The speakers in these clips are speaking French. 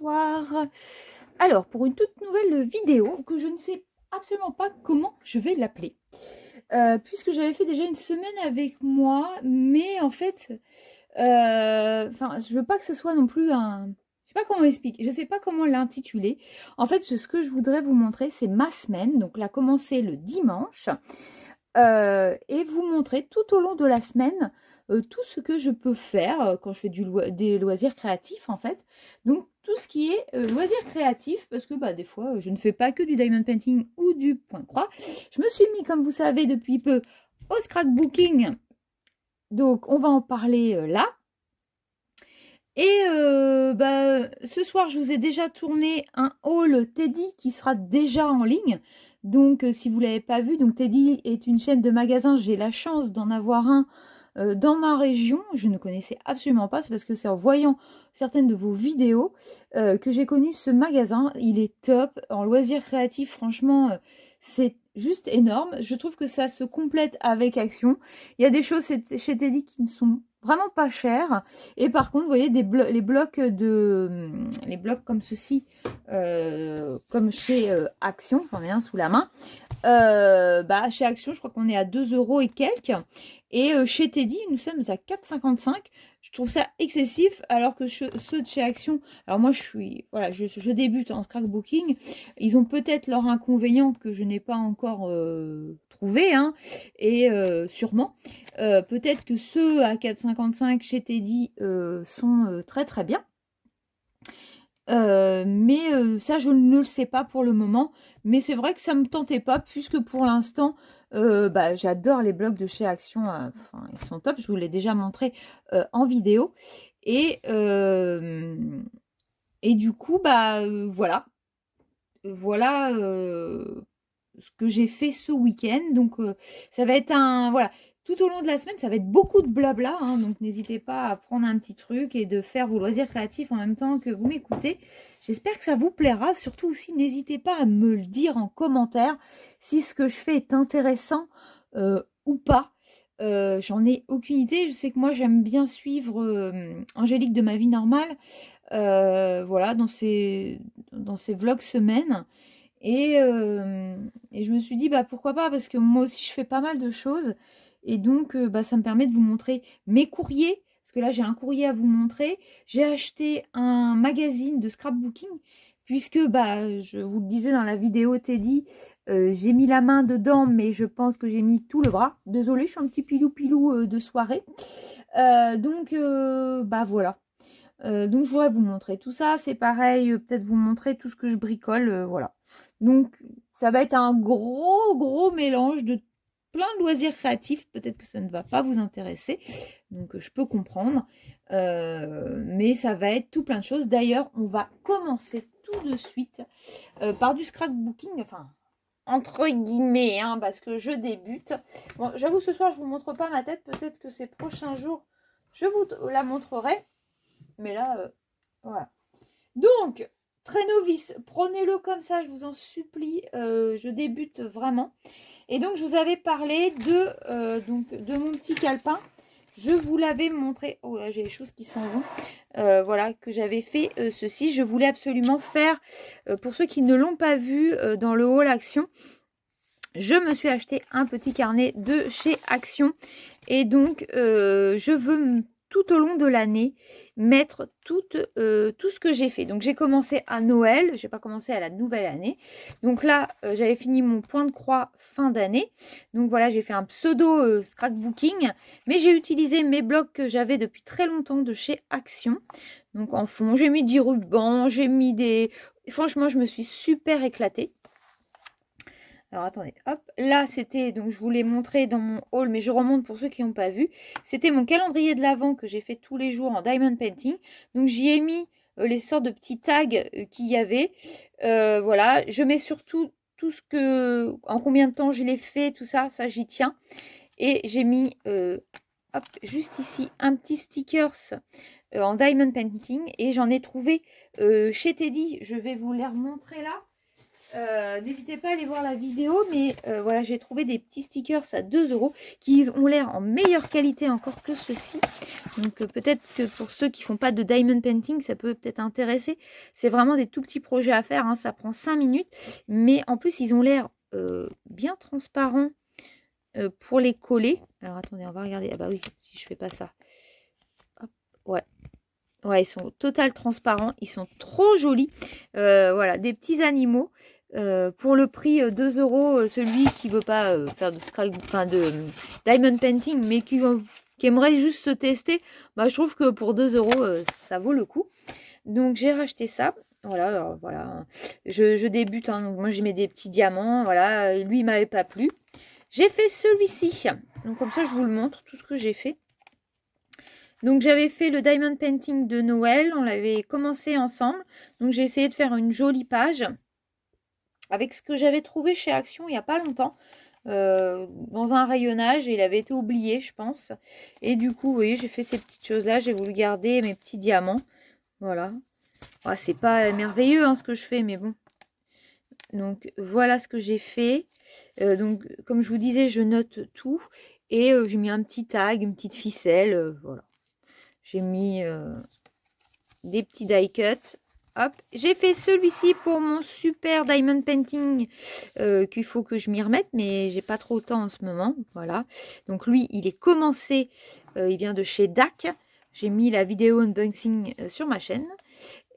bonsoir. Alors, pour une toute nouvelle vidéo que je ne sais absolument pas comment je vais l'appeler. Puisque j'avais fait déjà une semaine avec moi, mais en fait, je veux pas que ce soit non plus un... Je sais pas comment expliquer, je sais pas comment l'intituler. En fait, ce que je voudrais vous montrer, c'est ma semaine. Donc, la commencer le dimanche. Et vous montrer tout au long de la semaine tout ce que je peux faire quand je fais des loisirs créatifs en fait. Donc tout ce qui est loisirs créatifs, parce que des fois je ne fais pas que du diamond painting ou du point croix. Je me suis mis, comme vous savez depuis peu, au scrapbooking. Donc on va en parler là. Et ce soir, je vous ai déjà tourné un haul Teddy qui sera déjà en ligne. Donc, si vous ne l'avez pas vu, donc Teddy est une chaîne de magasins. J'ai la chance d'en avoir un dans ma région. Je ne connaissais absolument pas. C'est parce que c'est en voyant certaines de vos vidéos que j'ai connu ce magasin. Il est top. En loisirs créatifs, franchement, c'est juste énorme. Je trouve que ça se complète avec Action. Il y a des choses chez Teddy qui ne sont vraiment pas chères. Et par contre, vous voyez, les blocs comme ceci, comme chez Action, j'en ai un sous la main. Chez Action, je crois qu'on est à 2 € et quelques. Et chez Teddy, nous sommes à 4,55 €. Je trouve ça excessif, alors que ceux de chez Action, alors moi je débute en scrapbooking. Ils ont peut-être leurs inconvénients que je n'ai pas encore trouvé, hein, et sûrement. Peut-être que ceux à 4,55 € chez Teddy sont très très bien. Mais ça, je ne le sais pas pour le moment. Mais c'est vrai que ça ne me tentait pas, puisque pour l'instant, j'adore les blocs de chez Action. Ils sont top. Je vous l'ai déjà montré en vidéo. Et, du coup, voilà. Voilà ce que j'ai fait ce week-end. Donc, ça va être un... Voilà. Tout au long de la semaine, ça va être beaucoup de blabla, hein, donc n'hésitez pas à prendre un petit truc et de faire vos loisirs créatifs en même temps que vous m'écoutez. J'espère que ça vous plaira. Surtout aussi, n'hésitez pas à me le dire en commentaire si ce que je fais est intéressant ou pas. J'en ai aucune idée. Je sais que moi, j'aime bien suivre Angélique de ma vie normale, voilà, dans ses vlogs semaine. Et je me suis dit, pourquoi pas, parce que moi aussi, je fais pas mal de choses. Et donc, ça me permet de vous montrer mes courriers. Parce que là, j'ai un courrier à vous montrer. J'ai acheté un magazine de scrapbooking. Puisque, je vous le disais dans la vidéo Teddy, j'ai mis la main dedans, mais je pense que j'ai mis tout le bras. Désolée, je suis un petit pilou-pilou de soirée. Donc, voilà. Donc, je voudrais vous montrer tout ça. C'est pareil, peut-être vous montrer tout ce que je bricole. Voilà. Donc, ça va être un gros mélange de plein de loisirs créatifs. Peut-être que ça ne va pas vous intéresser. Donc, je peux comprendre. Mais ça va être tout plein de choses. D'ailleurs, on va commencer tout de suite par du scrapbooking. Enfin, entre guillemets, hein, parce que je débute. Bon, j'avoue, ce soir, je ne vous montre pas ma tête. Peut-être que ces prochains jours, je vous la montrerai. Mais là, voilà. Donc, très novice, prenez-le comme ça, je vous en supplie. Je débute vraiment. Et donc, je vous avais parlé de mon petit calepin. Je vous l'avais montré. Oh là, j'ai les choses qui s'en vont. Voilà, que j'avais fait ceci. Je voulais absolument faire, pour ceux qui ne l'ont pas vu dans le haul Action, je me suis acheté un petit carnet de chez Action. Et donc, je veux tout au long de l'année mettre tout ce que j'ai fait. Donc, j'ai commencé à Noël. Je n'ai pas commencé à la nouvelle année. Donc là, j'avais fini mon point de croix fin d'année. Donc voilà, j'ai fait un pseudo scrapbooking. Mais j'ai utilisé mes blocs que j'avais depuis très longtemps de chez Action. Donc en fond, j'ai mis du ruban, j'ai mis des... Franchement, je me suis super éclatée. Alors attendez, hop, là c'était, donc je vous l'ai montré dans mon haul, mais je remonte pour ceux qui n'ont pas vu. C'était mon calendrier de l'Avent que j'ai fait tous les jours en diamond painting. Donc j'y ai mis les sortes de petits tags qu'il y avait. Voilà, je mets surtout tout ce que, en combien de temps je l'ai fait, tout ça, ça j'y tiens. Et j'ai mis, hop, juste ici, un petit stickers en diamond painting. Et j'en ai trouvé chez Teddy, je vais vous les remontrer là. N'hésitez pas à aller voir la vidéo, mais voilà, j'ai trouvé des petits stickers à 2 € qui ont l'air en meilleure qualité encore que ceux-ci. Donc peut-être que pour ceux qui font pas de diamond painting, ça peut peut-être intéresser. C'est vraiment des tout petits projets à faire, hein, ça prend 5 minutes, mais en plus ils ont l'air bien transparents pour les coller. Alors attendez, on va regarder. Ah bah oui, si je fais pas ça. Hop, ouais. Ouais, ils sont total transparents, ils sont trop jolis. Voilà, des petits animaux. Pour le prix 2 €, celui qui veut pas faire de scrap, enfin de diamond painting, mais qui aimerait juste se tester, bah, je trouve que pour 2 €, ça vaut le coup. Donc j'ai racheté ça. Voilà, alors, voilà. Je débute, hein, donc moi j'ai mis des petits diamants. Voilà, et lui il m'avait pas plu. J'ai fait celui-ci. Donc comme ça je vous le montre, tout ce que j'ai fait. Donc j'avais fait le diamond painting de Noël, on l'avait commencé ensemble. Donc j'ai essayé de faire une jolie page avec ce que j'avais trouvé chez Action il n'y a pas longtemps. Dans un rayonnage, et il avait été oublié, je pense. Et du coup, oui, j'ai fait ces petites choses-là. J'ai voulu garder mes petits diamants. Voilà. Ah, c'est pas merveilleux hein, ce que je fais, mais bon. Donc voilà ce que j'ai fait. Donc comme je vous disais, je note tout. Et j'ai mis un petit tag, une petite ficelle. Voilà. J'ai mis des petits die cuts. Hop, j'ai fait celui-ci pour mon super diamond painting qu'il faut que je m'y remette, mais j'ai pas trop le temps en ce moment. Voilà. Donc lui, il est commencé, il vient de chez DAC. J'ai mis la vidéo unboxing sur ma chaîne.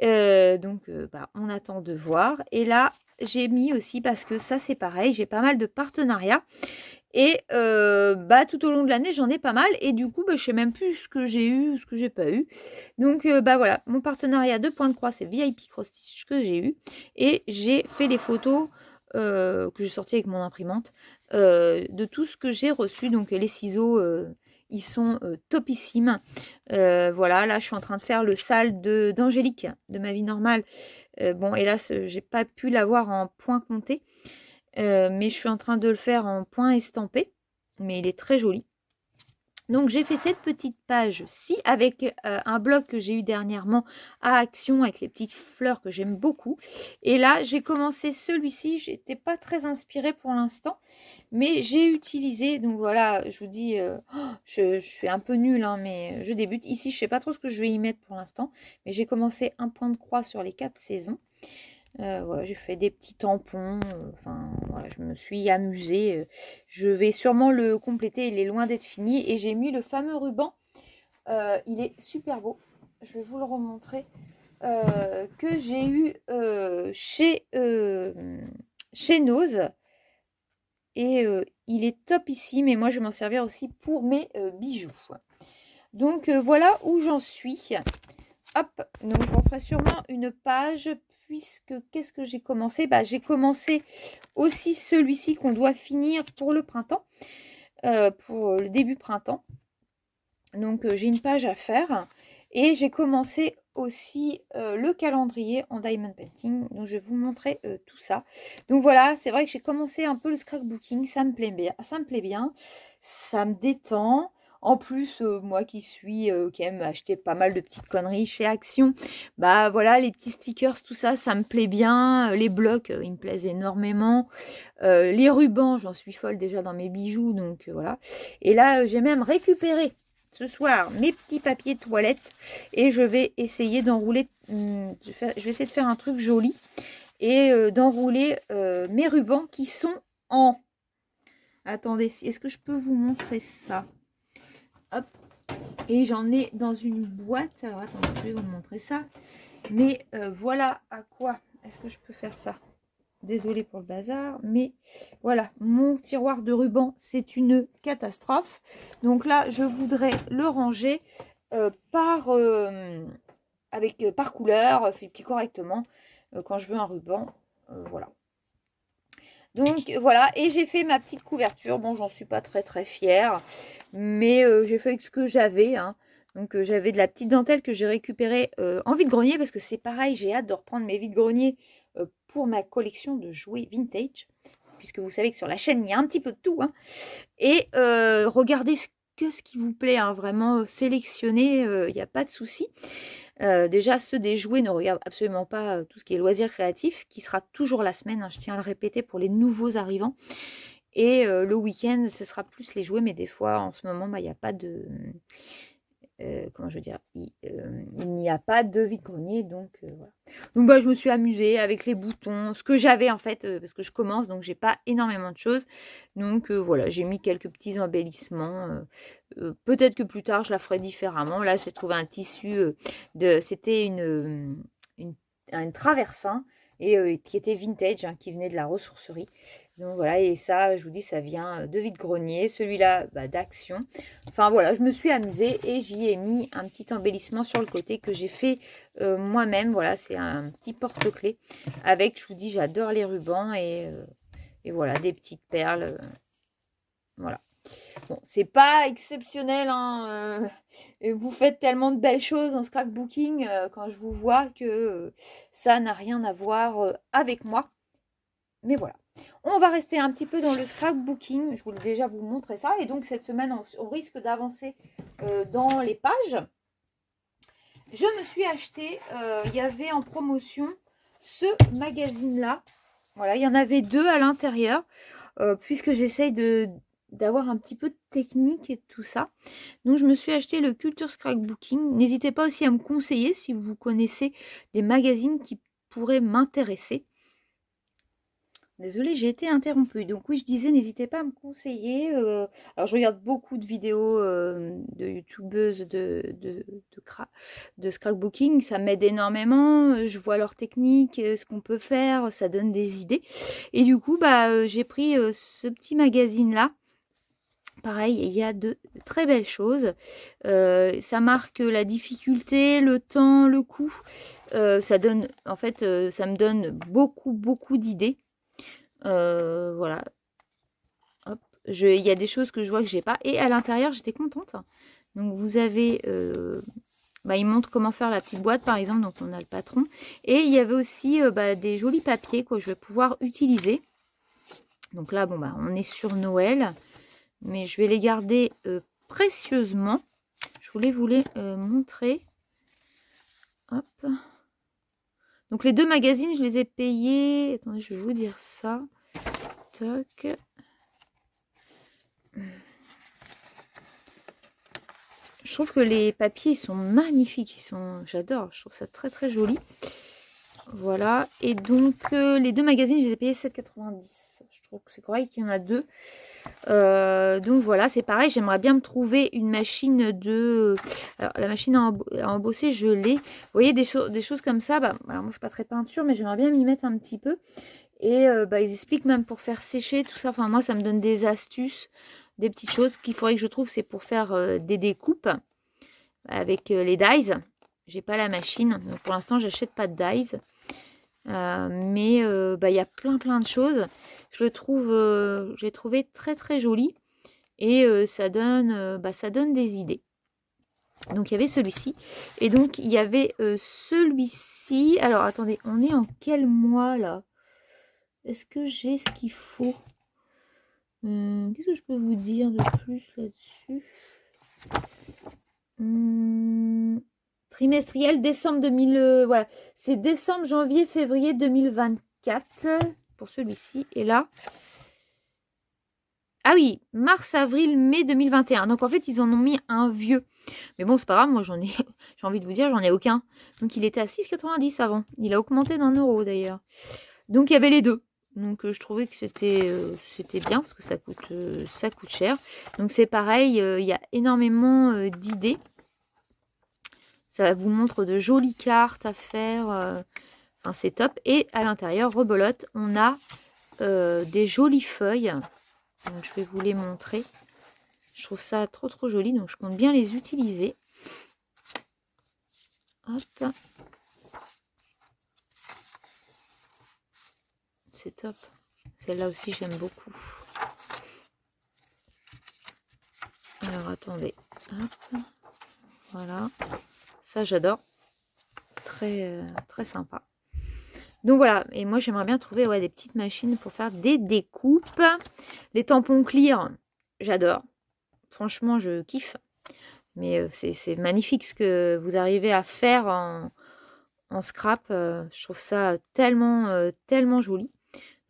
Donc, bah, on attend de voir. Et là, j'ai mis aussi, parce que ça, c'est pareil, j'ai pas mal de partenariats. Et bah, tout au long de l'année, j'en ai pas mal. Et du coup, bah, je sais même plus ce que j'ai eu, ce que j'ai pas eu. Donc, bah voilà, mon partenariat de Point de Croix, c'est VIP Cross Stitch que j'ai eu. Et j'ai fait les photos que j'ai sorties avec mon imprimante de tout ce que j'ai reçu. Donc, les ciseaux, ils sont topissimes. Voilà, là, je suis en train de faire le sale d'Angélique, de ma vie normale. Bon, hélas, j'ai pas pu l'avoir en point compté. Mais je suis en train de le faire en point estampé. Mais il est très joli. Donc j'ai fait cette petite page-ci avec un blog que j'ai eu dernièrement à Action avec les petites fleurs que j'aime beaucoup. Et là, j'ai commencé celui-ci. Je n'étais pas très inspirée pour l'instant, mais j'ai utilisé. Donc voilà, je vous dis, je suis un peu nulle, hein, mais je débute. Ici, je ne sais pas trop ce que je vais y mettre pour l'instant, mais j'ai commencé un point de croix sur les 4 saisons. Voilà, j'ai fait des petits tampons. Enfin, voilà, je me suis amusée. Je vais sûrement le compléter. Il est loin d'être fini. Et j'ai mis le fameux ruban. Il est super beau. Je vais vous le remontrer. Que j'ai eu chez Nose. Et il est top ici. Mais moi, je vais m'en servir aussi pour mes bijoux. Donc, voilà où j'en suis. Hop, donc je referai sûrement une page puisque qu'est-ce que j'ai commencé? Bah, j'ai commencé aussi celui-ci qu'on doit finir pour le printemps, pour le début printemps. Donc j'ai une page à faire et j'ai commencé aussi le calendrier en diamond painting. Donc je vais vous montrer tout ça. Donc voilà, c'est vrai que j'ai commencé un peu le scrapbooking, ça me plaît bien, ça me détend. En plus, moi qui aime acheter pas mal de petites conneries chez Action, bah voilà, les petits stickers, tout ça, ça me plaît bien. Les blocs, ils me plaisent énormément. Les rubans, j'en suis folle déjà dans mes bijoux, donc voilà. Et là, j'ai même récupéré ce soir mes petits papiers toilettes et je vais essayer d'enrouler. Je vais essayer de faire un truc joli et d'enrouler mes rubans qui sont en. Attendez, est-ce que je peux vous montrer ça? Hop. Et j'en ai dans une boîte. Alors attendez, je vais vous montrer ça. Mais voilà à quoi est-ce que je peux faire ça. Désolée pour le bazar, mais voilà, mon tiroir de ruban, c'est une catastrophe. Donc là, je voudrais le ranger par couleur, fait puis correctement quand je veux un ruban. Voilà. Donc voilà, et j'ai fait ma petite couverture. Bon, j'en suis pas très fière, mais j'ai fait avec ce que j'avais. Hein. Donc j'avais de la petite dentelle que j'ai récupérée en vide-grenier parce que c'est pareil, j'ai hâte de reprendre mes vides-greniers pour ma collection de jouets vintage. Puisque vous savez que sur la chaîne, il y a un petit peu de tout. Hein. Et regardez ce qui vous plaît, hein, vraiment sélectionner, il n'y a pas de souci. Déjà, ceux des jouets ne regardent absolument pas tout ce qui est loisirs créatifs, qui sera toujours la semaine, hein, je tiens à le répéter pour les nouveaux arrivants. Et le week-end, ce sera plus les jouets, mais des fois, en ce moment, il n'y a pas de... comment je veux dire, il n'y a pas de vide-grenier, donc voilà. Donc bah, je me suis amusée avec les boutons, ce que j'avais en fait, parce que je commence, donc j'ai pas énormément de choses. Donc voilà, j'ai mis quelques petits embellissements. Peut-être que plus tard, je la ferai différemment. Là, j'ai trouvé un tissu, c'était un traversin, et qui était vintage, hein, qui venait de la ressourcerie. Donc voilà, et ça, je vous dis, ça vient de vide-grenier. Celui-là, bah, d'Action. Enfin voilà, je me suis amusée et j'y ai mis un petit embellissement sur le côté que j'ai fait moi-même. Voilà, c'est un petit porte-clés avec, je vous dis, j'adore les rubans et voilà, des petites perles. Voilà. Bon, c'est pas exceptionnel, hein, et vous faites tellement de belles choses en scrapbooking quand je vous vois que ça n'a rien à voir avec moi. Mais voilà. On va rester un petit peu dans le scrapbooking. Je voulais déjà vous montrer ça. Et donc, cette semaine, on risque d'avancer dans les pages. Je me suis acheté, il y avait en promotion ce magazine-là. Voilà, il y en avait 2 à l'intérieur, puisque j'essaye d'avoir un petit peu de technique et tout ça. Donc, je me suis acheté le Culture Scrapbooking. N'hésitez pas aussi à me conseiller si vous connaissez des magazines qui pourraient m'intéresser. Désolée, j'ai été interrompue. Donc oui, je disais, n'hésitez pas à me conseiller. Alors, je regarde beaucoup de vidéos de youtubeuses de scrapbooking. Ça m'aide énormément. Je vois leurs techniques, ce qu'on peut faire. Ça donne des idées. Et du coup, bah, j'ai pris ce petit magazine-là. Pareil, il y a de très belles choses. Ça marque la difficulté, le temps, le coût. Ça donne, en fait, ça me donne beaucoup d'idées. Voilà. Hop. Il y a des choses que je vois que j'ai pas. Et à l'intérieur, j'étais contente. Donc, vous avez... bah, il montre comment faire la petite boîte, par exemple. Donc, on a le patron. Et il y avait aussi bah, des jolis papiers que je vais pouvoir utiliser. Donc là, bon, bah, on est sur Noël. Mais je vais les garder précieusement. Je voulais vous les montrer. Hop. Donc, les 2 magazines, je les ai payés. Attendez, je vais vous dire ça. Toc. Je trouve que les papiers sont magnifiques. J'adore. Je trouve ça très joli. Voilà. Et donc, les 2 magazines, je les ai payés 7,90. Je trouve que c'est correct qu'il y en a 2. Donc voilà, c'est pareil. J'aimerais bien me trouver une machine de... Alors, la machine à embosser, je l'ai. Vous voyez, des choses comme ça. Bah, alors moi, je suis pas très peinture, mais j'aimerais bien m'y mettre un petit peu. Et bah, ils expliquent même pour faire sécher tout ça. Enfin, moi, ça me donne des astuces, des petites choses qu'il faudrait que je trouve. C'est pour faire des découpes avec les dies. J'ai pas la machine. Donc, pour l'instant, j'achète pas de dies. Mais bah, y a plein de choses. Je le trouve, j'ai trouvé très joli. Et ça donne des idées. Donc, il y avait celui-ci. Et donc, il y avait celui-ci. Alors, attendez, on est en quel mois, là? Est-ce que j'ai ce qu'il faut? Qu'est-ce que je peux vous dire de plus là-dessus? Trimestriel, décembre 2000... voilà, c'est décembre, janvier, février 2024 pour celui-ci. Et là... Ah oui, mars, avril, mai 2021. Donc, en fait, ils en ont mis un vieux. Mais bon, c'est pas grave, moi, j'ai envie de vous dire, j'en ai aucun. Donc, il était à 6,90 avant. Il a augmenté d'1 € d'ailleurs. Donc, il y avait les 2. Donc, je trouvais que c'était bien parce que ça coûte cher. Donc, c'est pareil, il y a énormément d'idées. Ça vous montre de jolies cartes à faire. Enfin, c'est top. Et à l'intérieur, rebelote, on a des jolies feuilles. Donc, je vais vous les montrer. Je trouve ça trop joli. Donc, je compte bien les utiliser. Hop. C'est top. Celle-là aussi, j'aime beaucoup. Alors, attendez. Hop. Voilà. Ça, j'adore. Très sympa. Donc, voilà. Et moi, j'aimerais bien trouver des petites machines pour faire des découpes. Les tampons clear, j'adore. Franchement, je kiffe. Mais c'est magnifique ce que vous arrivez à faire en scrap. Je trouve ça tellement, tellement joli.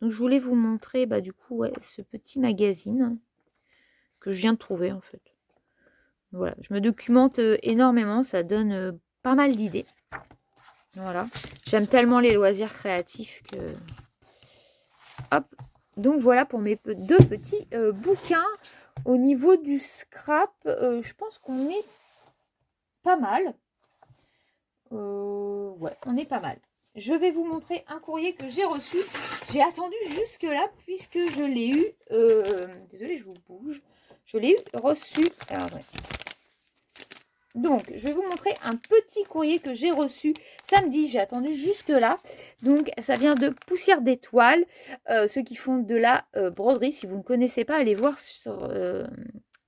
Donc je voulais vous montrer, bah, du coup, ouais, ce petit magazine que je viens de trouver, en fait. Voilà, je me documente énormément, ça donne pas mal d'idées. Voilà, j'aime tellement les loisirs créatifs que... Hop, donc voilà pour mes deux petits bouquins. Au niveau du scrap, je pense qu'on est pas mal. Ouais, on est pas mal. Je vais vous montrer un courrier que j'ai reçu. J'ai attendu jusque-là puisque je l'ai eu... désolée, je vous bouge. Je l'ai eu reçu... Alors, ouais. Donc, je vais vous montrer un petit courrier que j'ai reçu samedi. J'ai attendu jusque-là. Donc, ça vient de Poussière d'Étoiles. Ceux qui font de la broderie, si vous ne connaissez pas, allez voir sur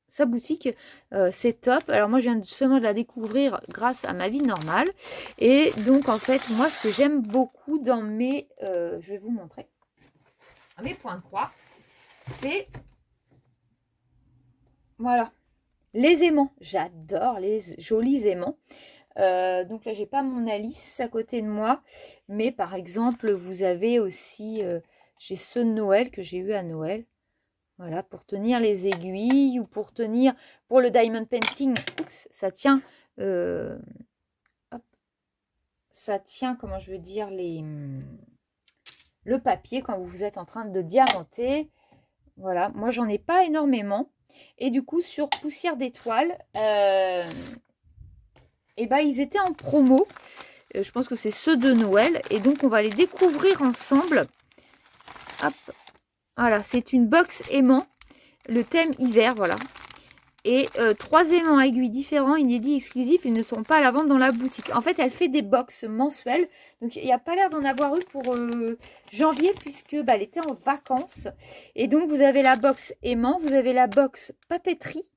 sa boutique. C'est top. Alors, moi, je viens seulement de la découvrir grâce à ma vie normale. Et donc, en fait, moi, ce que j'aime beaucoup dans mes... je vais vous montrer. Mes points de croix, c'est... Voilà. Les aimants. J'adore les jolis aimants. Donc là, j'ai pas mon Alice à côté de moi. Mais par exemple, vous avez aussi... j'ai ceux de Noël que j'ai eu à Noël. Voilà, pour tenir les aiguilles ou pour tenir... Pour le diamond painting, oups, ça tient... hop, ça tient, comment je veux dire, le papier quand vous êtes en train de diamanter. Voilà, moi, j'en ai pas énormément. Et du coup, sur Poussière d'Étoiles... et ben, ils étaient en promo. Je pense que c'est ceux de Noël. Et donc, on va les découvrir ensemble. Hop. Voilà, c'est une box aimant. Le thème hiver, voilà. Et 3 aimants à aiguilles différents, inédits, exclusifs. Ils ne seront pas à la vente dans la boutique. En fait, elle fait des box mensuelles. Donc, il n'y a pas l'air d'en avoir eu pour janvier puisque bah, elle était en vacances. Et donc, vous avez la box aimant. Vous avez la box papeterie.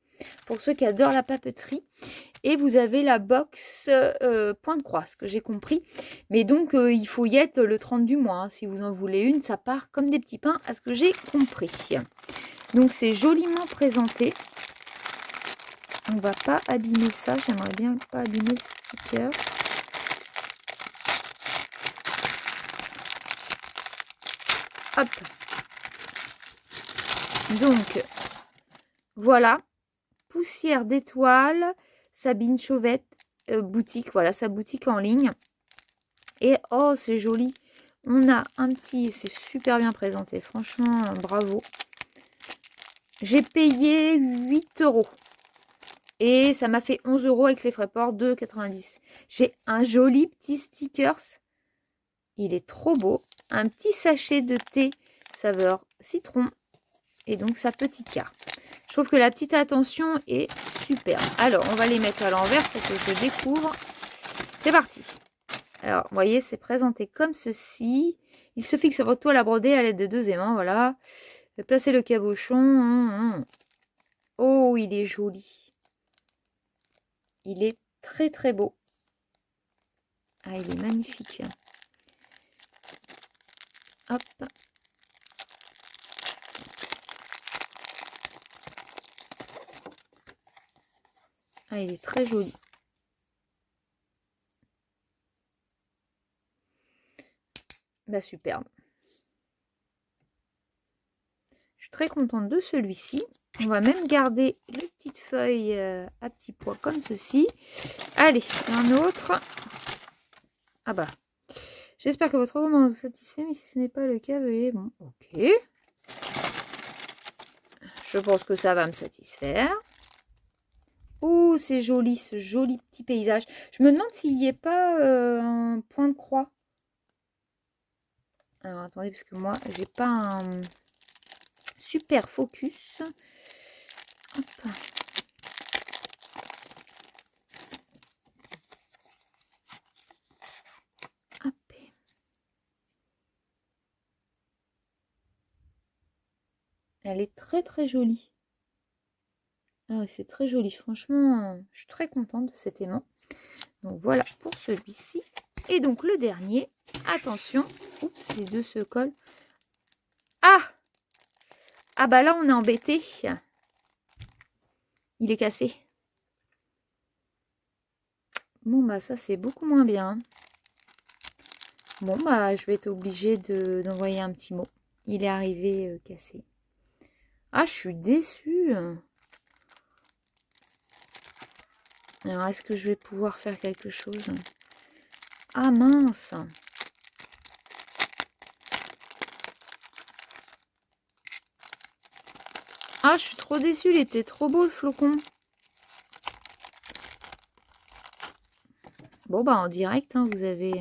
Pour ceux qui adorent la papeterie. Et vous avez la box point de croix, ce que j'ai compris. Mais donc, il faut y être le 30 du mois. Hein. Si vous en voulez une, ça part comme des petits pains, à ce que j'ai compris. Donc, c'est joliment présenté. On ne va pas abîmer ça. J'aimerais bien pas abîmer le sticker. Hop. Donc, voilà. Poussière d'Étoiles. Sabine Chauvette, boutique. Voilà, sa boutique en ligne. Et oh, c'est joli. On a un petit... C'est super bien présenté. Franchement, bravo. J'ai payé 8 €. Et ça m'a fait 11 € avec les frais port, 2,90 €. J'ai un joli petit stickers. Il est trop beau. Un petit sachet de thé saveur citron. Et donc sa petite carte. Je trouve que la petite attention est super. Alors, on va les mettre à l'envers pour que je découvre. C'est parti. Alors, vous voyez, c'est présenté comme ceci. Il se fixe sur votre toile à broder à l'aide de 2 aimants. Voilà. Placez le cabochon. Oh, il est joli. Il est très, très beau. Ah, il est magnifique. Hop. Ah, il est très joli. Bah, superbe. Je suis très contente de celui-ci. On va même garder les petites feuilles à petits pois comme ceci. Allez, un autre. Ah bah. J'espère que votre commande vous satisfait, mais si ce n'est pas le cas, veuillez... Bon, ok. Je pense que ça va me satisfaire. Oh, c'est joli, ce joli petit paysage. Je me demande s'il n'y a pas un point de croix. Alors, attendez, parce que moi, j'ai pas un super focus. Hop. Hop. Elle est très, très jolie. Ah oui, c'est très joli. Franchement, je suis très contente de cet aimant. Donc, voilà pour celui-ci. Et donc, le dernier. Attention. Oups, les deux se collent. Ah! Ah bah là, on est embêté. Il est cassé. Bon, bah ça, c'est beaucoup moins bien. Bon, bah je vais être obligée d'envoyer un petit mot. Il est arrivé cassé. Ah, je suis déçue. Alors, est-ce que je vais pouvoir faire quelque chose? Ah, mince. Ah, je suis trop déçue. Il était trop beau, le flocon. Bon, bah en direct, hein, vous avez...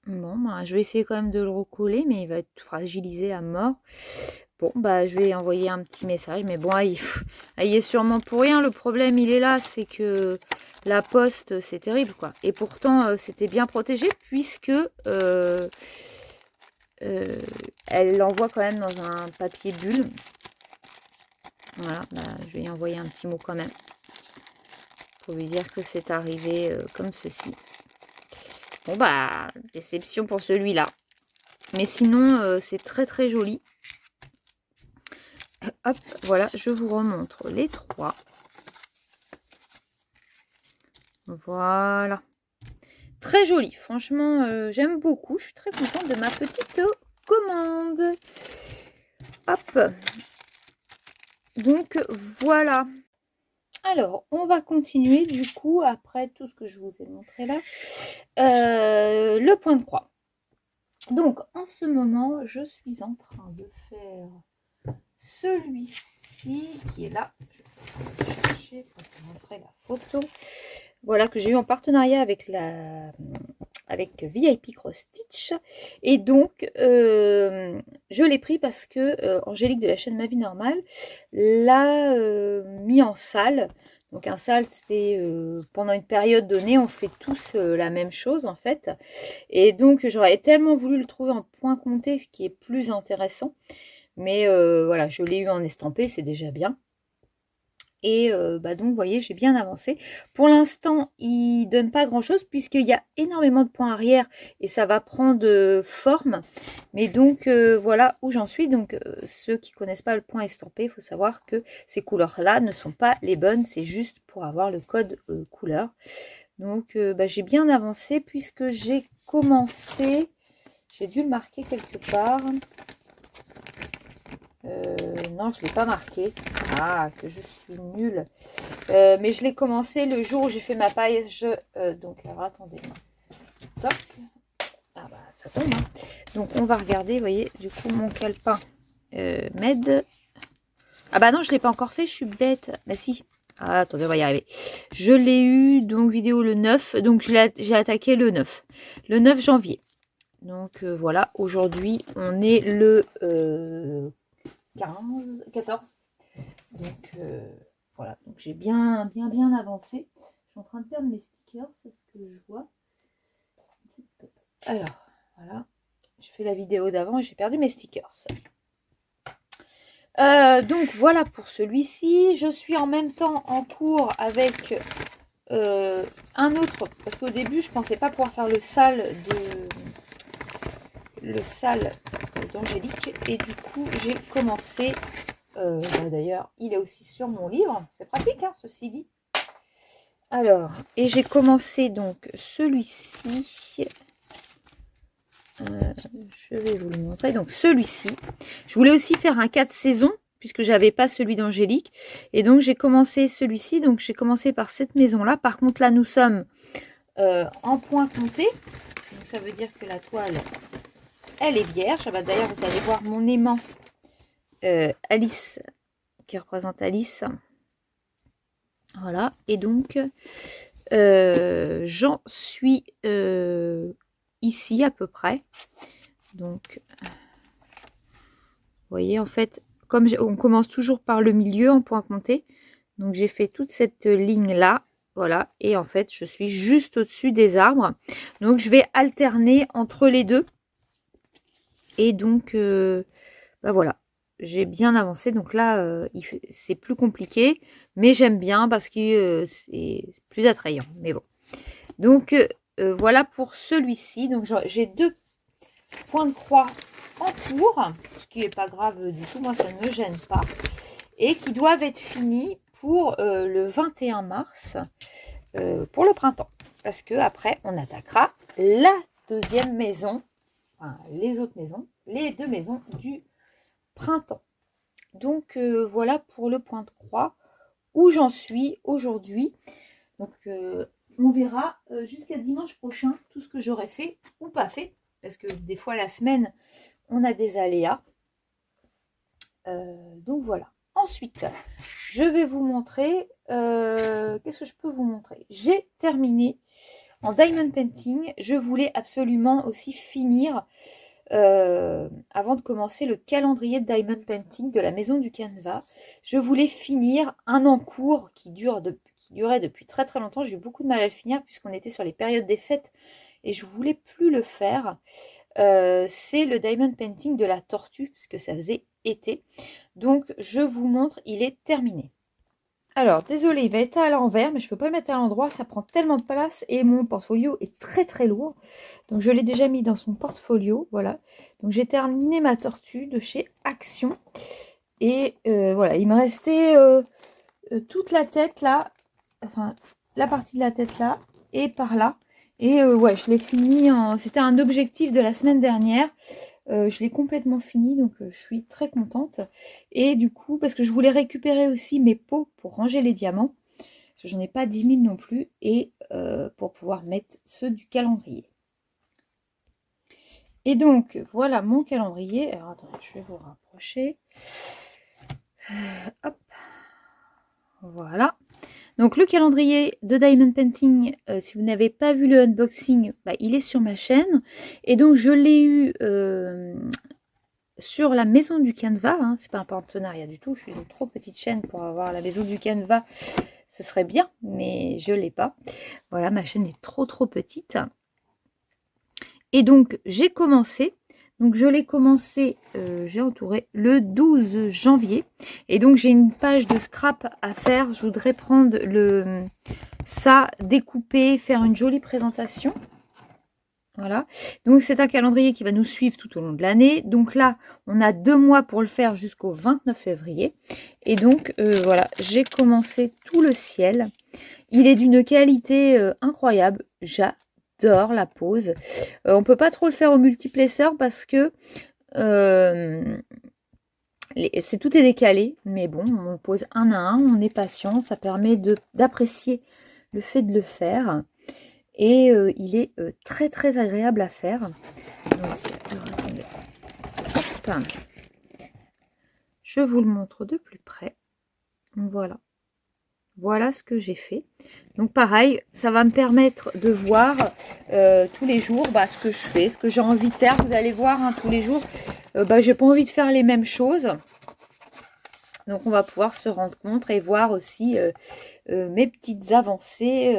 Bon, bah, je vais essayer quand même de le recoller, mais il va être fragilisé à mort. Bon, bah, je vais envoyer un petit message, mais bon, il est sûrement pour rien. Le problème, il est là, c'est que la poste, c'est terrible, quoi. Et pourtant, c'était bien protégé, puisque elle l'envoie quand même dans un papier bulle. Voilà, bah, je vais y envoyer un petit mot quand même, pour lui dire que c'est arrivé comme ceci. Bon, bah, déception pour celui-là. Mais sinon, c'est très très joli. Hop, voilà, je vous remontre les trois. Voilà. Très joli. Franchement, j'aime beaucoup. Je suis très contente de ma petite commande. Hop. Donc, voilà. Alors, on va continuer du coup, après tout ce que je vous ai montré là. Le point de croix. Donc, en ce moment, je suis en train de faire celui-ci qui est là. Je vais chercher pour vous montrer la photo. Voilà, que j'ai eu en partenariat avec VIP Cross Stitch. Et donc, je l'ai pris parce que Angélique de la chaîne Ma Vie Normale l'a mis en salle. Donc un salle, c'est pendant une période donnée, on fait tous la même chose en fait. Et donc, j'aurais tellement voulu le trouver en point compté, ce qui est plus intéressant. Mais voilà, je l'ai eu en estampé, c'est déjà bien. Et bah donc, vous voyez, j'ai bien avancé. Pour l'instant, il ne donne pas grand-chose puisqu'il y a énormément de points arrière et ça va prendre forme. Mais donc, voilà où j'en suis. Donc, ceux qui ne connaissent pas le point estampé, il faut savoir que ces couleurs-là ne sont pas les bonnes. C'est juste pour avoir le code couleur. Donc, bah, j'ai bien avancé puisque j'ai commencé... J'ai dû le marquer quelque part. Non, je ne l'ai pas marqué. Ah, que je suis nulle. Mais je l'ai commencé le jour où j'ai fait ma page. Donc, alors attendez. Toc. Ah bah, ça tombe. Hein. Donc, on va regarder. Vous voyez, du coup, mon calepin m'aide. Ah bah non, je ne l'ai pas encore fait. Je suis bête. Bah si. Ah, attendez, on va y arriver. Je l'ai eu, donc, vidéo le 9. Donc, j'ai attaqué le 9. Le 9 janvier. Donc, voilà. Aujourd'hui, on est le 14. Donc, voilà. Donc, j'ai bien avancé. Je suis en train de perdre mes stickers, c'est ce que je vois. Alors, voilà. J'ai fait la vidéo d'avant et j'ai perdu mes stickers. Donc, voilà pour celui-ci. Je suis en même temps en cours avec un autre. Parce qu'au début, je ne pensais pas pouvoir faire le sale d'Angélique. Et du coup, j'ai commencé... d'ailleurs, il est aussi sur mon livre. C'est pratique, hein, ceci dit. Alors, et j'ai commencé donc celui-ci. Je vais vous le montrer. Donc, celui-ci. Je voulais aussi faire un 4 saisons, puisque j'avais pas celui d'Angélique. Et donc, j'ai commencé celui-ci. Donc, j'ai commencé par cette maison-là. Par contre, là, nous sommes en point compté. Donc, ça veut dire que la toile, elle est vierge. Ah bah, d'ailleurs, vous allez voir mon aimant Alice, qui représente Alice. Voilà. Et donc, j'en suis ici à peu près. Donc, vous voyez, en fait, comme on commence toujours par le milieu en point compté. Donc, j'ai fait toute cette ligne-là. Voilà. Et en fait, je suis juste au-dessus des arbres. Donc, je vais alterner entre les deux. Et donc, bah voilà. J'ai bien avancé. Donc là, c'est plus compliqué. Mais j'aime bien parce que c'est plus attrayant. Mais bon. Donc, voilà pour celui-ci. Donc, j'ai deux points de croix en cours, ce qui n'est pas grave du tout, moi ça ne me gêne pas, et qui doivent être finis pour le 21 mars, pour le printemps. Parce que après on attaquera la deuxième maison, enfin les autres maisons, les 2 maisons du printemps. Donc voilà pour le point de croix où j'en suis aujourd'hui. Donc on verra jusqu'à dimanche prochain tout ce que j'aurai fait ou pas fait. Parce que des fois la semaine, on a des aléas. Donc voilà. Ensuite, je vais vous montrer, qu'est-ce que je peux vous montrer? J'ai terminé en diamond painting. Je voulais absolument aussi finir, avant de commencer le calendrier de diamond painting de la maison du canevas. Je voulais finir un en cours qui durait depuis très très longtemps. J'ai eu beaucoup de mal à le finir puisqu'on était sur les périodes des fêtes et je voulais plus le faire. C'est le diamond painting de la tortue puisque ça faisait été. Donc je vous montre, il est terminé. Alors désolé, il va être à l'envers, mais je peux pas le mettre à l'endroit, ça prend tellement de place et mon portfolio est très très lourd. Donc je l'ai déjà mis dans son portfolio, voilà. Donc j'ai terminé ma tortue de chez Action. Et voilà, il me restait toute la tête là, enfin la partie de la tête là et par là. Et ouais, je l'ai fini, c'était un objectif de la semaine dernière. Je l'ai complètement fini, donc je suis très contente. Et du coup, parce que je voulais récupérer aussi mes pots pour ranger les diamants, parce que j'en ai pas 10 000 non plus, et pour pouvoir mettre ceux du calendrier. Et donc, voilà mon calendrier. Alors, attendez, je vais vous rapprocher. Hop. Voilà. Donc, le calendrier de Diamond Painting, si vous n'avez pas vu le unboxing, bah, il est sur ma chaîne. Et donc, je l'ai eu sur la maison du canevas. Hein. C'est pas un partenariat du tout. Je suis une trop petite chaîne pour avoir la maison du canevas. Ce serait bien, mais je ne l'ai pas. Voilà, ma chaîne est trop petite. Et donc, j'ai commencé. Donc, je l'ai commencé, j'ai entouré le 12 janvier. Et donc, j'ai une page de scrap à faire. Je voudrais prendre ça, découper, faire une jolie présentation. Voilà. Donc, c'est un calendrier qui va nous suivre tout au long de l'année. Donc là, on a 2 mois pour le faire jusqu'au 29 février. Et donc, voilà, j'ai commencé tout le ciel. Il est d'une qualité incroyable. J'adore la pose. On peut pas trop le faire au multiplesseur parce que tout est décalé. Mais bon, on pose un à un, on est patient. Ça permet d'apprécier le fait de le faire. Et il est très agréable à faire. Donc, alors, attendez. Hop. Je vous le montre de plus près. Voilà. Voilà ce que j'ai fait. Donc pareil, ça va me permettre de voir tous les jours ce que je fais, ce que j'ai envie de faire. Vous allez voir tous les jours, j'ai pas envie de faire les mêmes choses. Donc on va pouvoir se rendre compte et voir aussi mes petites avancées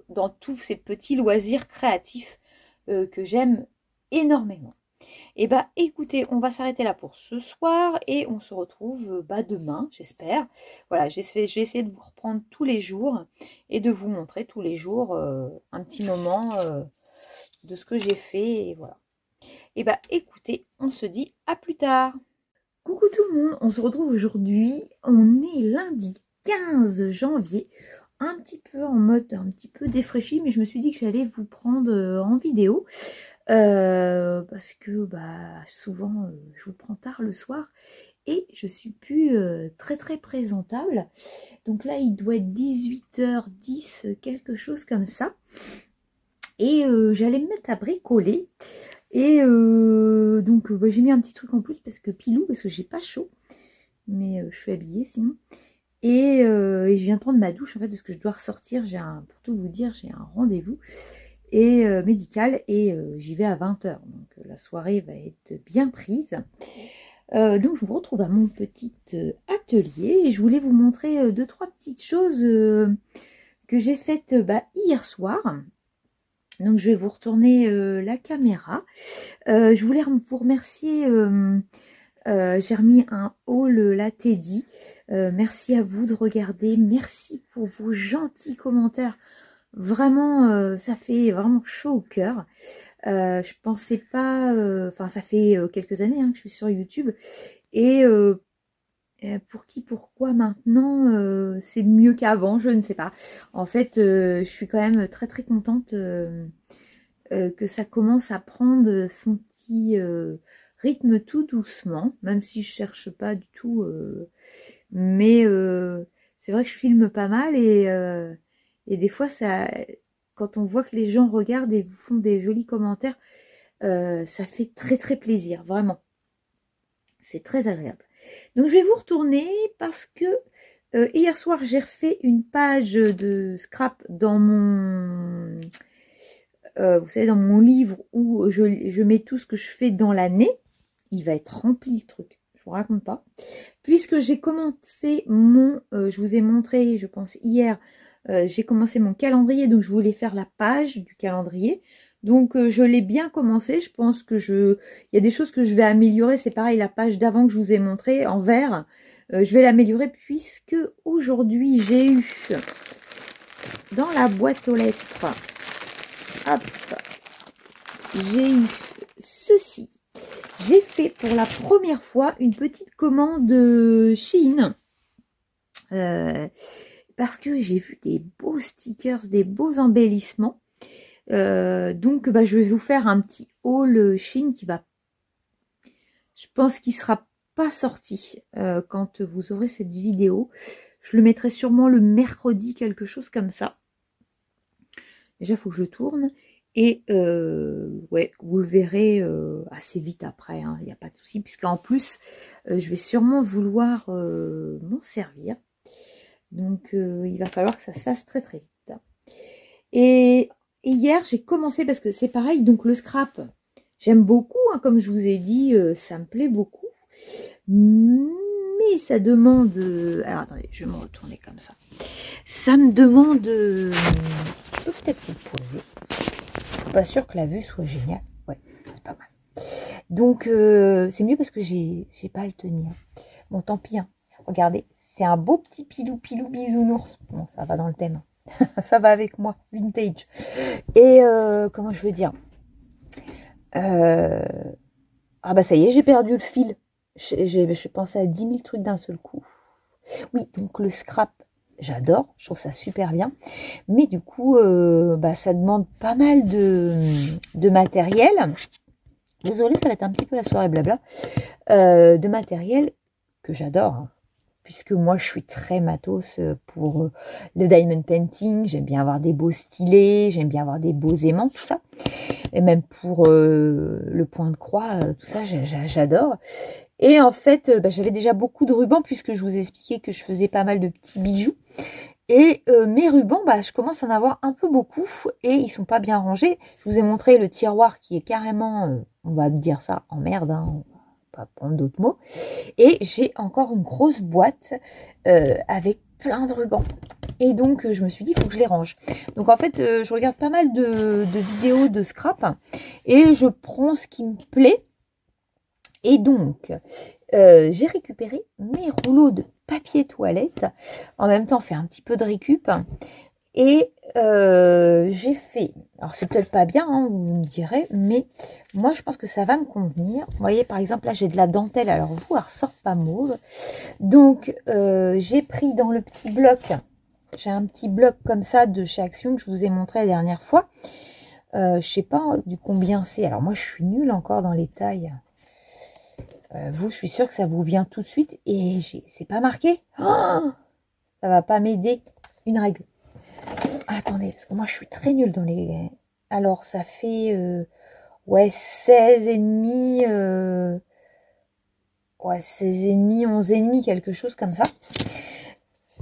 dans tous ces petits loisirs créatifs que j'aime énormément. Et écoutez, on va s'arrêter là pour ce soir et on se retrouve demain, j'espère. Voilà, je vais essayer de vous reprendre tous les jours et de vous montrer tous les jours un petit moment de ce que j'ai fait. Et voilà. Et écoutez, on se dit à plus tard. Coucou tout le monde, on se retrouve aujourd'hui. On est lundi 15 janvier. Un petit peu en mode un petit peu défraîchi, mais je me suis dit que j'allais vous prendre en vidéo. Parce que souvent je vous prends tard le soir et je suis plus très présentable. Donc là il doit être 18h10, quelque chose comme ça. Et j'allais me mettre à bricoler. Et donc j'ai mis un petit truc en plus parce que j'ai pas chaud. Mais je suis habillée sinon. Et je viens de prendre ma douche en fait parce que je dois ressortir. Pour tout vous dire, j'ai un rendez-vous et médical et j'y vais à 20h. Donc la soirée va être bien prise. Donc je vous retrouve à mon petit atelier et je voulais vous montrer 2-3 petites choses que j'ai faites hier soir. Donc je vais vous retourner la caméra. Je voulais vous remercier. J'ai remis un haul la Teddy. Merci à vous de regarder. Merci pour vos gentils commentaires. Vraiment, ça fait vraiment chaud au cœur. Je pensais pas, enfin ça fait quelques années que je suis sur YouTube et pour qui, pourquoi maintenant c'est mieux qu'avant, je ne sais pas. En fait, je suis quand même très très contente que ça commence à prendre son petit rythme tout doucement, même si je cherche pas du tout. Mais c'est vrai que je filme pas mal et des fois ça, quand on voit que les gens regardent et vous font des jolis commentaires, ça fait très très plaisir, vraiment. C'est très agréable. Donc je vais vous retourner parce que hier soir j'ai refait une page de scrap dans mon, vous savez, dans mon livre où je mets tout ce que je fais dans l'année. Il va être rempli le truc, je vous raconte pas. Puisque j'ai commencé mon, je vous ai montré, je pense hier, j'ai commencé mon calendrier, donc je voulais faire la page du calendrier. Donc je l'ai bien commencé, je pense que il y a des choses que je vais améliorer, c'est pareil, la page d'avant que je vous ai montré en vert, je vais l'améliorer puisque aujourd'hui j'ai eu dans la boîte aux lettres, hop, j'ai eu ceci. J'ai fait pour la première fois une petite commande Shein. Parce que j'ai vu des beaux stickers, des beaux embellissements. Donc je vais vous faire un petit haul Shein qui va, je pense qu'il sera pas sorti quand vous aurez cette vidéo. Je le mettrai sûrement le mercredi, quelque chose comme ça. Déjà, il faut que je tourne. Et ouais, vous le verrez assez vite après, il n'y a pas de souci, puisqu'en plus, je vais sûrement vouloir m'en servir. Donc, il va falloir que ça se fasse très très vite. Et hier, j'ai commencé, parce que c'est pareil, donc le scrap, j'aime beaucoup, comme je vous ai dit, ça me plaît beaucoup. Mais ça demande... alors, attendez, je vais me retourner comme ça. Ça me demande... je peux peut-être vous poser. Je suis pas sûre que la vue soit géniale. Ouais, c'est pas mal. Donc, c'est mieux parce que j'ai pas à le tenir. Bon, tant pis. Regardez, c'est un beau petit pilou bisounours. Bon, ça va dans le thème. Ça va avec moi, vintage. Et comment je veux dire, ah bah ça y est, j'ai perdu le fil. Je pensais à 10 000 trucs d'un seul coup. Oui, donc le scrap, j'adore, je trouve ça super bien. Mais du coup, ça demande pas mal de matériel. Désolée, ça va être un petit peu la soirée blabla. De matériel que j'adore. Puisque moi, je suis très matos pour le diamond painting. J'aime bien avoir des beaux stylés, j'aime bien avoir des beaux aimants, tout ça. Et même pour le point de croix, tout ça, j'adore. Et en fait, j'avais déjà beaucoup de rubans puisque je vous ai expliqué que je faisais pas mal de petits bijoux. Et mes rubans, je commence à en avoir un peu beaucoup et ils sont pas bien rangés. Je vous ai montré le tiroir qui est carrément, on va dire ça, en merde, on va pas prendre d'autres mots. Et j'ai encore une grosse boîte avec plein de rubans. Et donc, je me suis dit, il faut que je les range. Donc, en fait, je regarde pas mal de vidéos de scrap et je prends ce qui me plaît. Et donc, j'ai récupéré mes rouleaux de papier toilette. En même temps, faire un petit peu de récup. Et j'ai fait, alors c'est peut-être pas bien, vous me direz, mais moi je pense que ça va me convenir. Vous voyez, par exemple, là j'ai de la dentelle, alors vous, elle ressort pas mauve. Donc j'ai pris dans le petit bloc, j'ai un petit bloc comme ça de chez Action que je vous ai montré la dernière fois. Je sais pas du combien c'est, alors moi je suis nulle encore dans les tailles. Vous, je suis sûre que ça vous vient tout de suite et c'est pas marqué. Oh, ça va pas m'aider. Une règle. Attendez, parce que moi je suis très nulle dans les... Alors ça fait ouais 16 et demi, ouais 16 et demi, 11 et demi, quelque chose comme ça.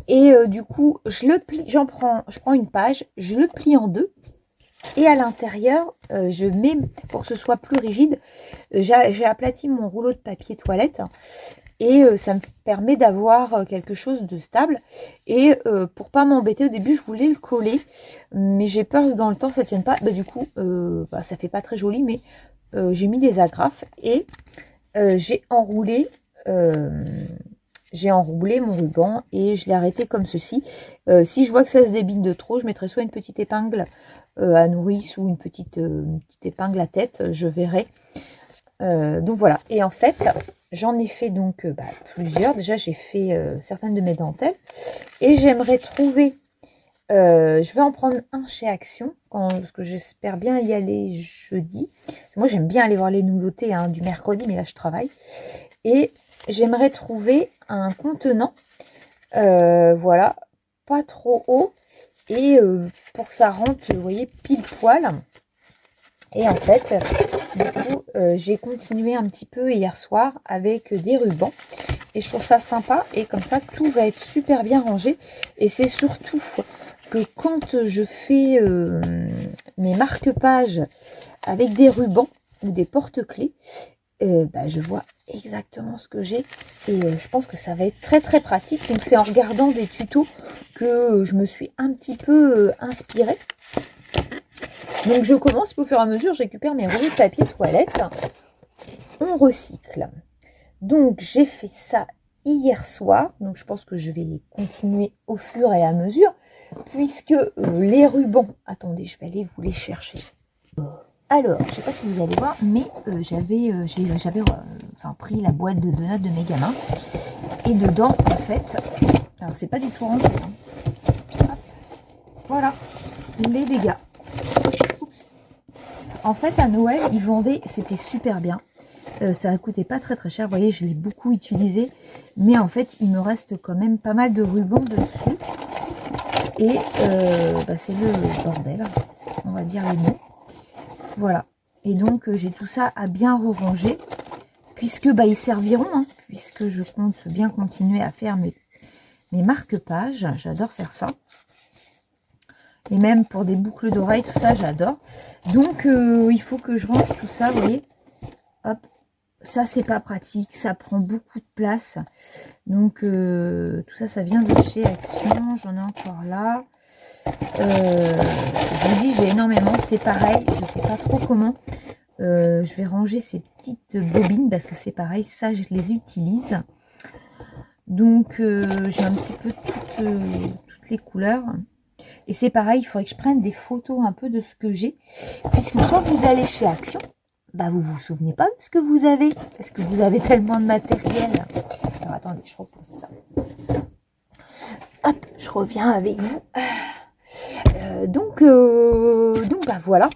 Et du coup, je le plie, je prends une page, je le plie en deux. Et à l'intérieur, je mets, pour que ce soit plus rigide, j'ai aplati mon rouleau de papier toilette. Et ça me permet d'avoir quelque chose de stable. Et pour pas m'embêter, au début, je voulais le coller. Mais j'ai peur que dans le temps, ça ne tienne pas. Du coup, ça fait pas très joli. Mais j'ai mis des agrafes. Et j'ai enroulé j'ai enroulé mon ruban et je l'ai arrêté comme ceci. Si je vois que ça se débine de trop, je mettrai soit une petite épingle à nourrice ou une petite épingle à tête, je verrai. Donc voilà, et en fait, j'en ai fait donc plusieurs. Déjà, j'ai fait certaines de mes dentelles. Et j'aimerais trouver, je vais en prendre un chez Action, parce que j'espère bien y aller jeudi. Moi, j'aime bien aller voir les nouveautés du mercredi, mais là, je travaille. Et j'aimerais trouver un contenant, voilà, pas trop haut, et pour que ça rentre, vous voyez, pile poil. Et en fait, du coup, j'ai continué un petit peu hier soir avec des rubans. Et je trouve ça sympa. Et comme ça, tout va être super bien rangé. Et c'est surtout que quand je fais mes marque-pages avec des rubans ou des porte-clés, je vois exactement ce que j'ai. Et je pense que ça va être très très pratique. Donc c'est en regardant des tutos que je me suis un petit peu inspirée. Donc je commence, au fur et à mesure, je récupère mes rouleaux de papier toilette. On recycle. Donc j'ai fait ça hier soir. Donc je pense que je vais continuer au fur et à mesure. Puisque les rubans... Attendez, je vais aller vous les chercher. Alors, je ne sais pas si vous allez voir, mais j'avais pris la boîte de donuts de mes gamins. Et dedans, en fait... Alors c'est pas du tout rangé. Hop, voilà, les dégâts. En fait, à Noël, ils vendaient, c'était super bien. Ça a coûté pas très très cher. Vous voyez, je l'ai beaucoup utilisé. Mais en fait, il me reste quand même pas mal de rubans dessus. Et c'est le bordel, on va dire les mots. Voilà. Et donc, j'ai tout ça à bien ranger. Puisque ils serviront. Puisque je compte bien continuer à faire mes marque-pages. J'adore faire ça. Et même pour des boucles d'oreilles, tout ça, j'adore. Donc, il faut que je range tout ça, vous voyez. Hop. Ça, c'est pas pratique. Ça prend beaucoup de place. Donc, tout ça, ça vient de chez Action. J'en ai encore là. Je vous dis, j'ai énormément. C'est pareil. Je sais pas trop comment. Je vais ranger ces petites bobines parce que c'est pareil. Ça, je les utilise. Donc, j'ai un petit peu toutes les couleurs. Et c'est pareil, il faudrait que je prenne des photos un peu de ce que j'ai. Puisque quand vous allez chez Action, vous vous souvenez pas de ce que vous avez. Parce que vous avez tellement de matériel. Alors attendez, je repose ça. Hop, je reviens avec vous. Donc voilà.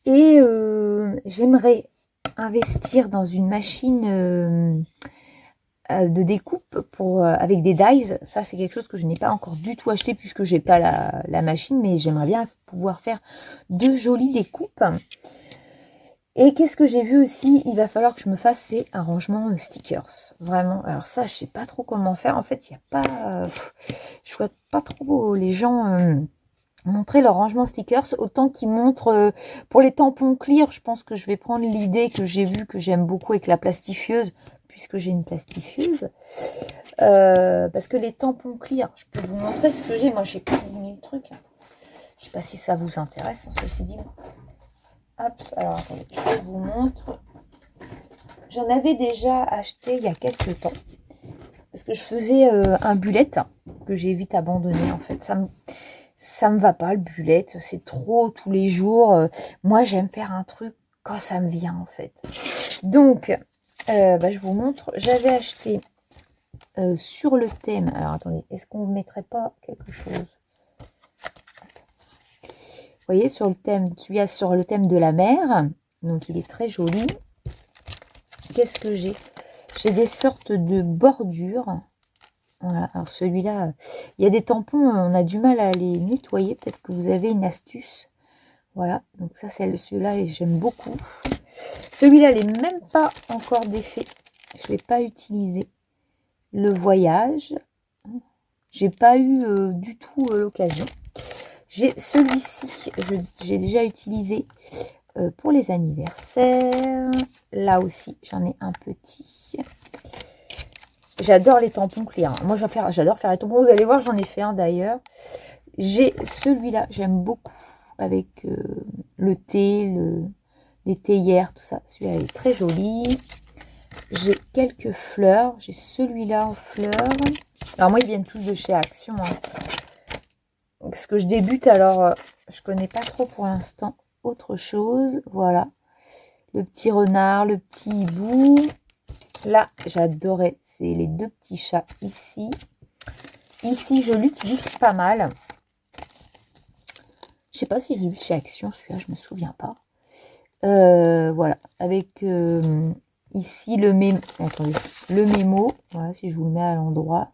Et j'aimerais investir dans une machine de découpe avec des dies. Ça, c'est quelque chose que je n'ai pas encore du tout acheté puisque j'ai pas la machine, mais j'aimerais bien pouvoir faire de jolies découpes. Et qu'est-ce que j'ai vu aussi? Il va falloir que je me fasse, c'est un rangement stickers. Vraiment. Alors ça, je sais pas trop comment faire. En fait, il n'y a pas... je vois pas trop les gens montrer leur rangement stickers. Autant qu'ils montrent pour les tampons clear. Je pense que je vais prendre l'idée que j'ai vue, que j'aime beaucoup avec la plastifieuse, puisque j'ai une plastifieuse. Parce que les tampons clear, je peux vous montrer ce que j'ai. Moi, j'ai pas 10 000 trucs. Je sais pas si ça vous intéresse, ceci dit. Hop, alors attendez, je vous montre. J'en avais déjà acheté il y a quelques temps. Parce que je faisais un bullet que j'ai vite abandonné en fait. Ça me va pas le bullet. C'est trop tous les jours. Moi, j'aime faire un truc quand ça me vient en fait. Donc, je vous montre. J'avais acheté sur le thème. Alors attendez, est-ce qu'on ne mettrait pas quelque chose? Vous voyez, sur le thème, celui-là sur le thème de la mer. Donc, il est très joli. Qu'est-ce que j'ai? J'ai des sortes de bordures. Voilà, alors celui-là, il y a des tampons, on a du mal à les nettoyer. Peut-être que vous avez une astuce. Voilà, donc ça, c'est celui-là et j'aime beaucoup. Celui-là, il n'est même pas encore défait. Je ne l'ai pas utilisé. Le voyage, j'ai pas eu du tout l'occasion. J'ai celui-ci, j'ai déjà utilisé pour les anniversaires. Là aussi, j'en ai un petit. J'adore les tampons clear. Moi, j'adore faire les tampons. Vous allez voir, j'en ai fait un d'ailleurs. J'ai celui-là, j'aime beaucoup. Avec le thé, les théières, tout ça. Celui-là est très joli. J'ai quelques fleurs. J'ai celui-là en fleurs. Alors moi, ils viennent tous de chez Action. Parce que je débute, alors je connais pas trop pour l'instant autre chose. Voilà. Le petit renard, le petit hibou. Là, j'adorais. C'est les deux petits chats ici. Ici, je l'utilise pas mal. Je sais pas si je l'ai vu chez Action, celui-là, je me souviens pas. Voilà. Avec ici le mémo. Attendez. Le mémo. Voilà, si je vous le mets à l'endroit.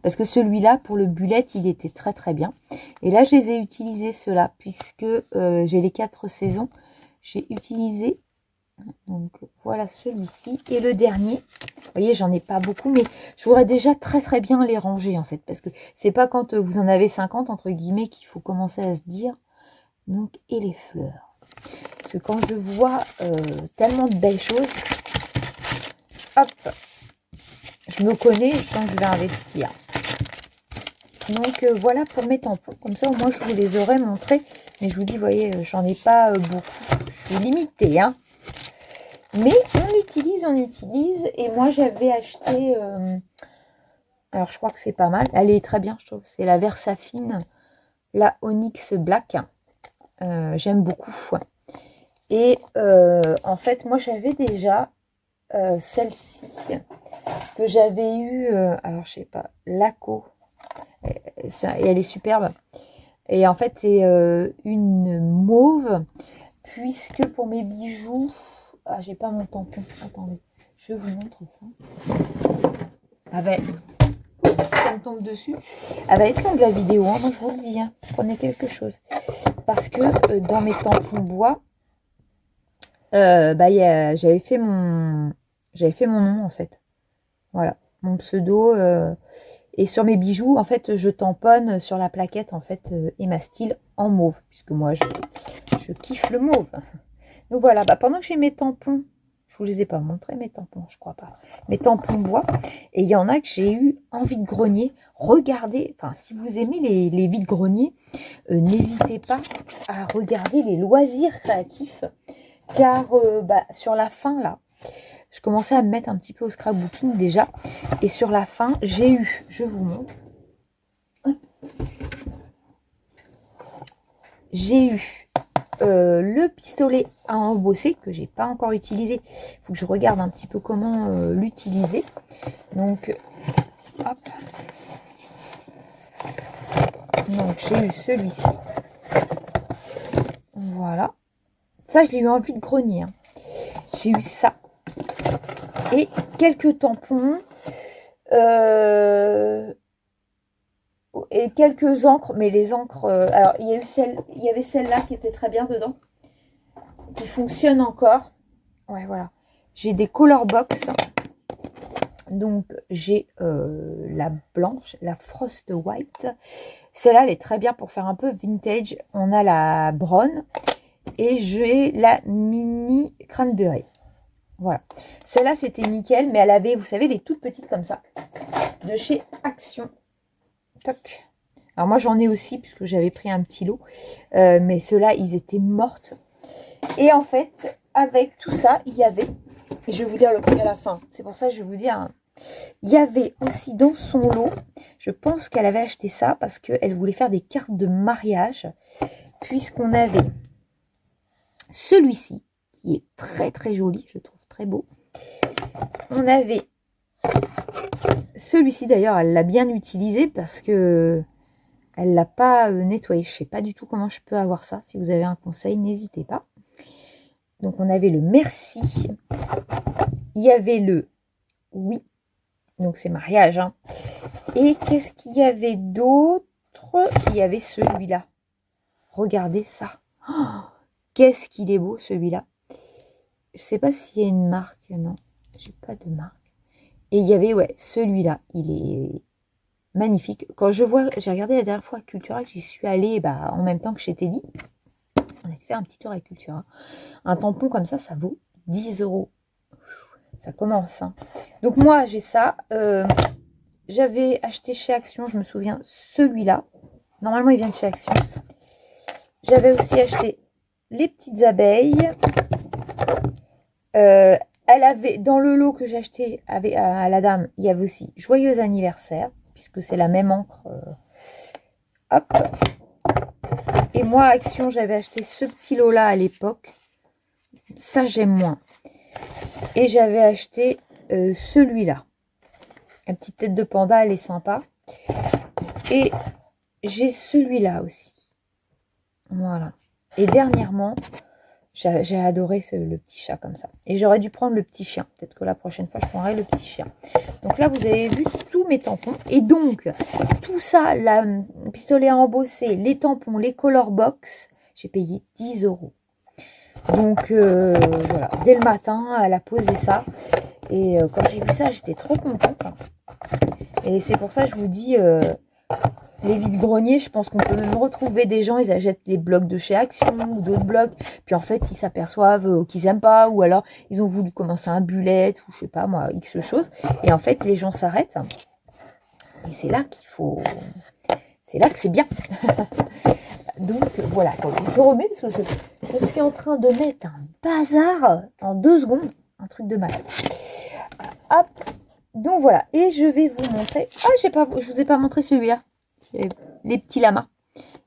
Parce que celui-là, pour le bullet, il était très très bien. Et là, je les ai utilisés, ceux-là, puisque j'ai les 4 saisons. J'ai utilisé, donc voilà celui-ci. Et le dernier, vous voyez, j'en ai pas beaucoup, mais je voudrais déjà très très bien les ranger, en fait. Parce que c'est pas quand vous en avez 50, entre guillemets, qu'il faut commencer à se dire. Donc, et les fleurs. Parce que quand je vois tellement de belles choses, hop, je me connais, je sens que je vais investir. Donc voilà pour mes tampons, comme ça au moins je vous les aurais montrés. Mais je vous dis, vous voyez, j'en ai pas beaucoup, je suis limitée. Hein. Mais on utilise. Et moi j'avais acheté, alors je crois que c'est pas mal, elle est très bien je trouve. C'est la Versafine, la Onyx Black. J'aime beaucoup. Et en fait moi j'avais déjà celle-ci que j'avais eu, alors je sais pas, Laco. Et elle est superbe. Et en fait, c'est une mauve, puisque pour mes bijoux... Ah, j'ai pas mon tampon. Attendez, je vous montre ça. Ah ben, ça me tombe dessus. Elle va être longue la vidéo, hein, moi je vous le dis. Hein. Prenez quelque chose. Parce que dans mes tampons bois, j'avais fait mon nom, en fait. Voilà, mon pseudo... Et sur mes bijoux, en fait, je tamponne sur la plaquette, en fait, Emastyle en mauve. Puisque moi, je kiffe le mauve. Donc voilà, pendant que j'ai mes tampons, je vous les ai pas montrés, mes tampons, je crois pas. Mes tampons bois. Et il y en a que j'ai eu envie de grogner. Regardez, enfin, si vous aimez les vides-greniers, n'hésitez pas à regarder les loisirs créatifs. Car sur la fin, là, je commençais à me mettre un petit peu au scrapbooking déjà. Et sur la fin, j'ai eu, je vous montre, j'ai eu le pistolet à embosser que j'ai pas encore utilisé. Il faut que je regarde un petit peu comment l'utiliser. Donc, hop. Donc, j'ai eu celui-ci. Voilà. Ça, je l'ai eu envie de grogner. Hein. J'ai eu ça. Et quelques tampons. Et quelques encres, mais les encres... alors, il y avait celle-là qui était très bien dedans. Qui fonctionne encore. Ouais, voilà. J'ai des color box. Donc, j'ai la blanche, la Frost White. Celle-là, elle est très bien pour faire un peu vintage. On a la Brown. Et j'ai la Mini Cranberry. Voilà. Celle-là, c'était nickel, mais elle avait, vous savez, les toutes petites comme ça. De chez Action. Toc. Alors moi, j'en ai aussi, puisque j'avais pris un petit lot. Mais ceux-là, ils étaient mortes. Et en fait, avec tout ça, il y avait... Et je vais vous dire le prix à la fin. C'est pour ça que je vais vous dire... Hein, il y avait aussi dans son lot... Je pense qu'elle avait acheté ça parce qu'elle voulait faire des cartes de mariage. Puisqu'on avait celui-ci, qui est très très joli, je trouve très beau. On avait celui-ci, d'ailleurs, elle l'a bien utilisé parce que elle l'a pas nettoyé. Je sais pas du tout comment je peux avoir ça. Si vous avez un conseil, n'hésitez pas. Donc, on avait le merci. Il y avait le oui. Donc, c'est mariage. Hein. Et qu'est-ce qu'il y avait d'autre? Il y avait celui-là. Regardez ça. Oh, qu'est-ce qu'il est beau, celui-là. Je sais pas s'il y a une marque. Non, j'ai pas de marque. Et il y avait, ouais, celui-là. Il est magnifique. Quand je vois, j'ai regardé la dernière fois à Cultura, j'y suis allée en même temps que chez Teddy. On a fait un petit tour à Cultura. Un tampon comme ça, ça vaut 10 €. Ça commence. Hein. Donc moi, j'ai ça. J'avais acheté chez Action, je me souviens, celui-là. Normalement, il vient de chez Action. J'avais aussi acheté les petites abeilles. elle avait, dans le lot que j'ai acheté à la dame, il y avait aussi Joyeux anniversaire, puisque c'est la même encre. Hop. Et moi, Action, j'avais acheté ce petit lot-là à l'époque. Ça, j'aime moins. Et j'avais acheté celui-là. La petite tête de panda, elle est sympa. Et j'ai celui-là aussi. Voilà. Et dernièrement, j'ai adoré le petit chat comme ça. Et j'aurais dû prendre le petit chien. Peut-être que la prochaine fois, je prendrai le petit chien. Donc là, vous avez vu tous mes tampons. Et donc, tout ça, le pistolet à embosser, les tampons, les color box, j'ai payé 10 €. Donc, voilà. Dès le matin, elle a posé ça. Et quand j'ai vu ça, j'étais trop contente. Et c'est pour ça que je vous dis... les vides-greniers, je pense qu'on peut même retrouver des gens, ils achètent des blocs de chez Action ou d'autres blocs, puis en fait, ils s'aperçoivent qu'ils n'aiment pas, ou alors ils ont voulu commencer un bullet, ou je sais pas moi, X chose, et en fait, les gens s'arrêtent, et c'est là qu'il faut... C'est là que c'est bien. Donc, voilà, je remets, parce que je suis en train de mettre un bazar en 2 secondes, un truc de malade. Hop, donc voilà, et je vais vous montrer... Ah, je vous ai pas montré celui-là. Les petits lamas.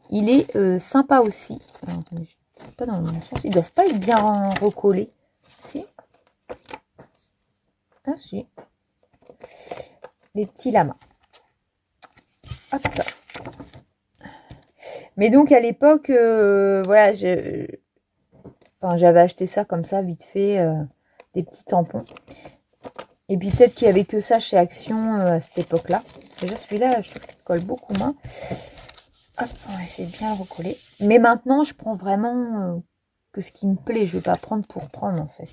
Il est sympa aussi. Alors, attendez, pas dans le même sens. Ils doivent pas être bien recollés. Si. Ah si. Les petits lamas. Hop. Mais donc à l'époque, voilà, j'avais acheté ça comme ça, vite fait, des petits tampons. Et puis peut-être qu'il n'y avait que ça chez Action à cette époque-là. Déjà celui-là, je trouve qu'il colle beaucoup moins. Hop, on va essayer de bien le recoller. Mais maintenant, je prends vraiment que ce qui me plaît. Je ne vais pas prendre pour prendre, en fait.